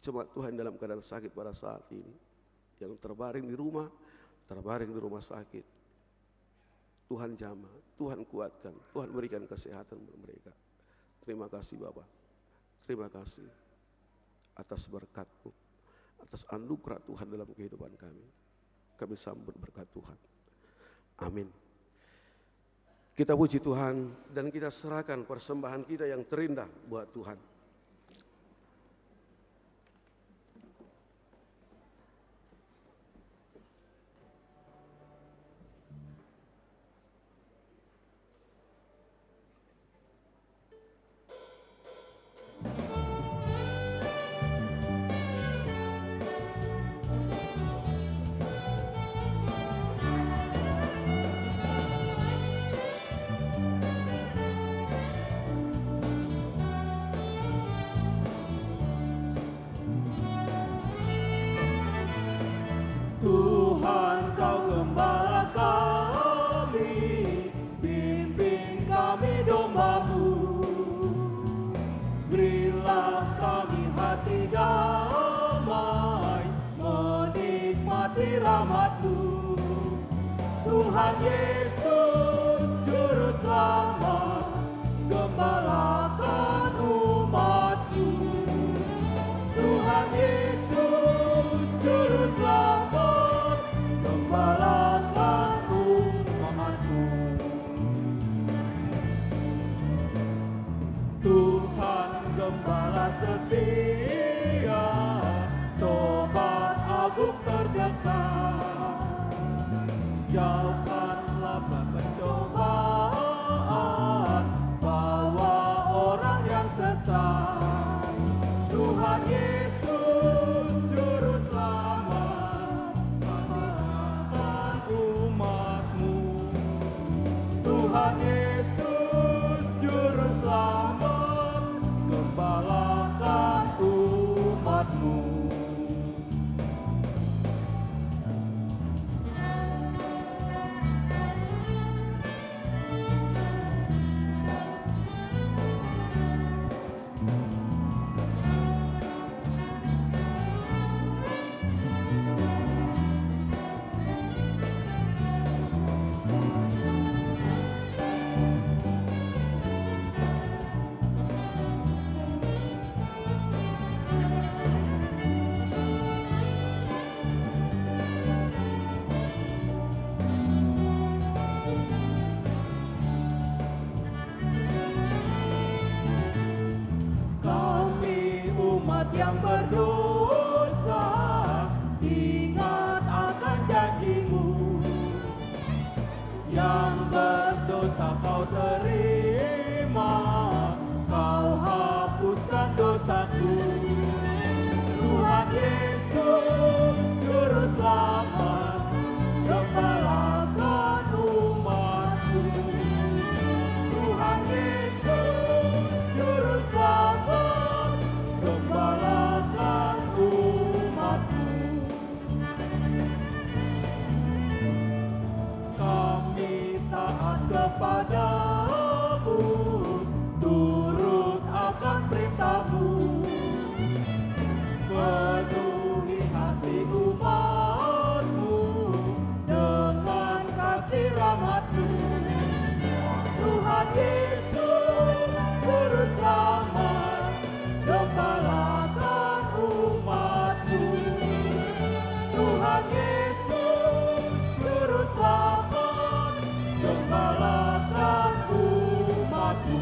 jemaat Tuhan dalam keadaan sakit pada saat ini, yang terbaring di rumah sakit. Tuhan jamah, Tuhan kuatkan, Tuhan berikan kesehatan kepada mereka. Terima kasih Bapak, terima kasih atas berkat-Mu, atas anugerah Tuhan dalam kehidupan kami. Kami sambut berkat Tuhan. Amin. Kita puji Tuhan dan kita serahkan persembahan kita yang terindah buat Tuhan. Tuhan Kau gembala kami, bimbing kami domba-Mu. Berilah kami hati damai, menikmati rahmat-Mu. Tuhan Yesus Juru Selamat, gembalakan umat-Mu. Tuhan Yesus Juru Selamat, gembalakan umat-Mu. Tuhan gembala setia, sobat agung terdekat. Jauhkanlah pencobaan, bawa orang yang sesat. Tuhan Yesus Juru Selamat, gembalakan umat-Mu. Tuhan Yesus Juru Selamat, gembalakan umat-Mu. umat yang berdosa, ingat akan janji-Mu. Yang berdosa Kau terima, Kau hapuskan dosaku. Tuhan Yesus, Juru Selamat, gembalakan umat-Mu. Tuhan Yesus, Juru Selamat, gembalakan umat-Mu. Kami taat kepadamu, turut akan perintah-Mu. Penuhi hati umat-Mu dengan kasih rahmat-Mu. Tuhan Yesus, Juru Selamat, gembalakan umat-Mu. Tuhan Yesus, Juru Selamat, gembalakan umat-Mu.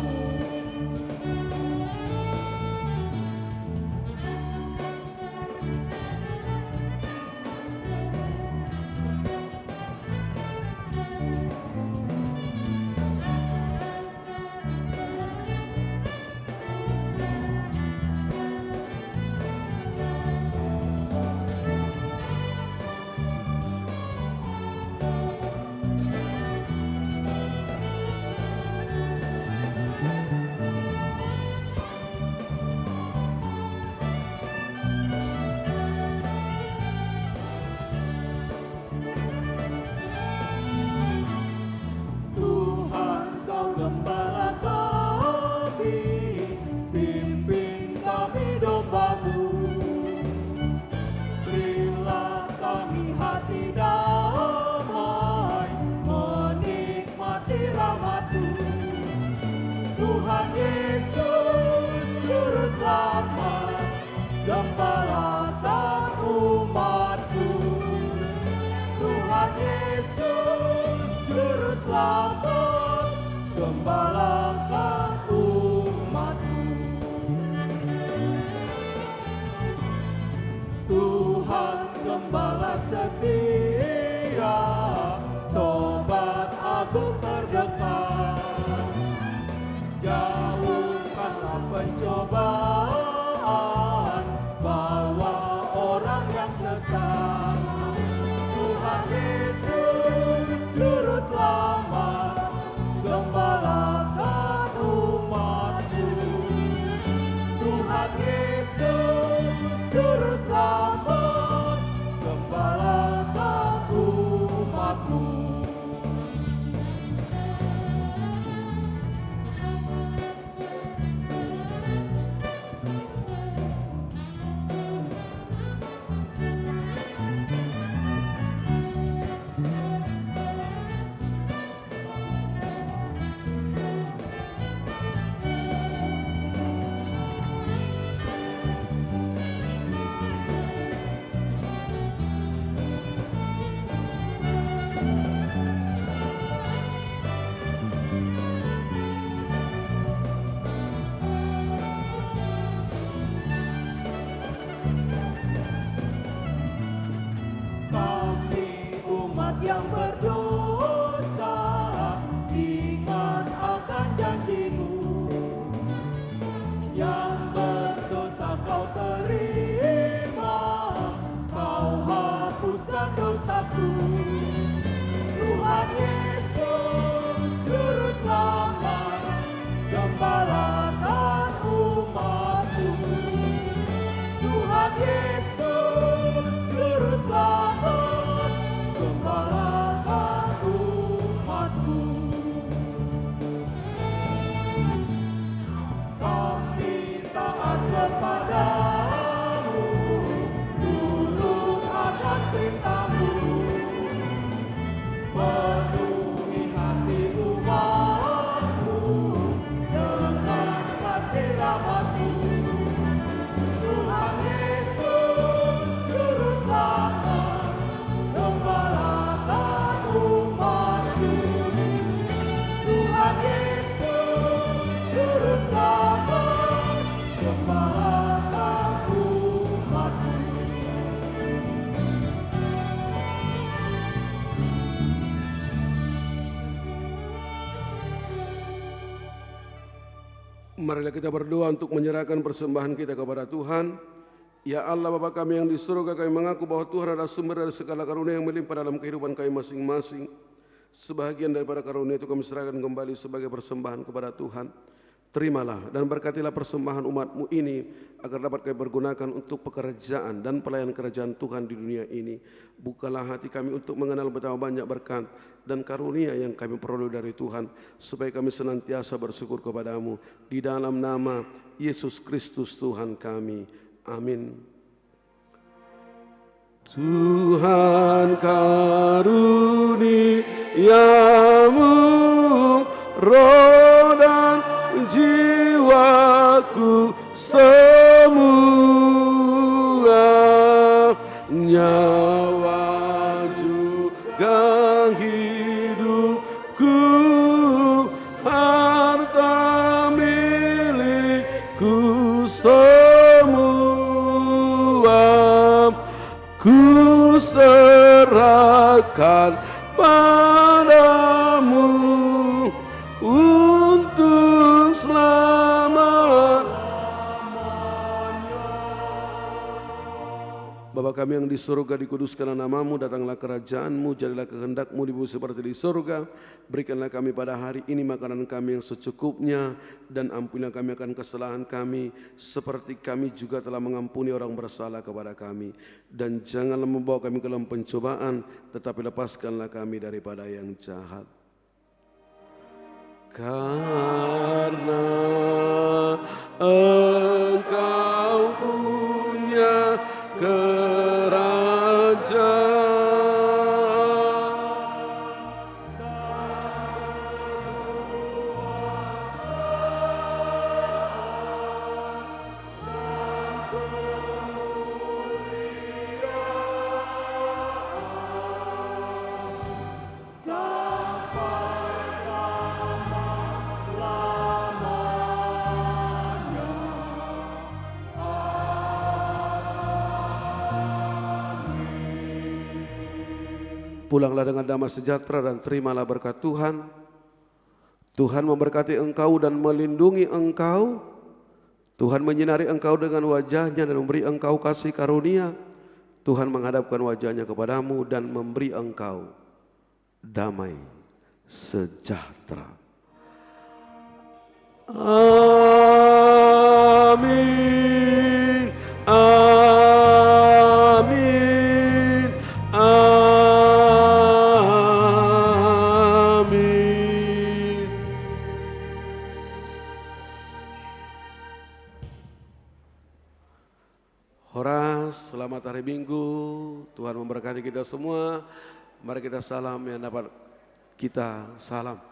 Tuhan, Kau gembala kami, pimpin kami domba-Mu. Berilah kami hati damai, menikmati rahmat-Mu. Tuhan Yesus, Juru Selamat, gembalakan umat-Mu. Tuhan Yesus, Juru Selamat, gembalakan umat-Mu. Tuhan Gembala setia, Sobat Agung terdekat, jauhkanlah pencobaan, bawa orang yang sesat. Tuhan Yesus, Juru Selamat, gembalakan umat-Mu. Tuhan Yesus, Juru Selamat, gembalakan umat-Mu. Yang berdosa, ingat akan janji-Mu. Yang berdosa Kau terima, Kau hapuskan dosaku. Tuhan Yesus, Juru Selamat, gembalakan umat-Mu. Tuhan Yesus, Juru Selamat, gembalakan umat-Mu. Kami taat kepadamu, turut akan perintah-Mu. Penuhi hati umat-Mu dengan kasih rahmat-Mu. Tuhan Yesus, Juru Selamat, gembalakan umat-Mu. Tuhan Yesus, Juru Selamat, gembalakan Marilah kita berdoa untuk menyerahkan persembahan kita kepada Tuhan. Ya Allah Bapa kami yang di surga, kami mengaku bahwa Tuhan adalah sumber dari segala karunia yang melimpah dalam kehidupan kami masing-masing. Sebahagian daripada karunia itu kami serahkan kembali sebagai persembahan kepada Tuhan. Terimalah dan berkatilah persembahan umat-Mu ini agar dapat kami pergunakan untuk pekerjaan dan pelayanan kerajaan Tuhan di dunia ini. Bukalah hati kami untuk mengenal betapa banyak berkat dan karunia yang kami peroleh dari Tuhan, supaya kami senantiasa bersyukur kepada-Mu. Di dalam nama Yesus Kristus Tuhan kami. Amin. Tuhan karuniamu, roh dan jiwaku semua, nyawa juga hidupku, harta milikku semua, ku serahkan padamu untuk selamat. Bapa kami yang di surga, dikuduskanlah nama-Mu, datanglah kerajaan-Mu, jadilah kehendak-Mu di bumi seperti di surga. Berikanlah kami pada hari ini makanan kami yang secukupnya, dan ampunilah kami akan kesalahan kami, seperti kami juga telah mengampuni orang bersalah kepada kami. Dan janganlah membawa kami ke dalam pencobaan, tetapi lepaskanlah kami daripada yang jahat. Karena Engkau punya kerajaan Pulanglah dengan damai sejahtera dan terimalah berkat Tuhan. Tuhan memberkati engkau dan melindungi engkau. Tuhan menyinari engkau dengan wajahnya dan memberi engkau kasih karunia. Tuhan menghadapkan wajahnya kepadamu dan memberi engkau damai sejahtera. Amin. Amin. Amin. Horas, selamat hari Minggu. Tuhan memberkati kita semua. Mari kita salam yang dapat kita salam.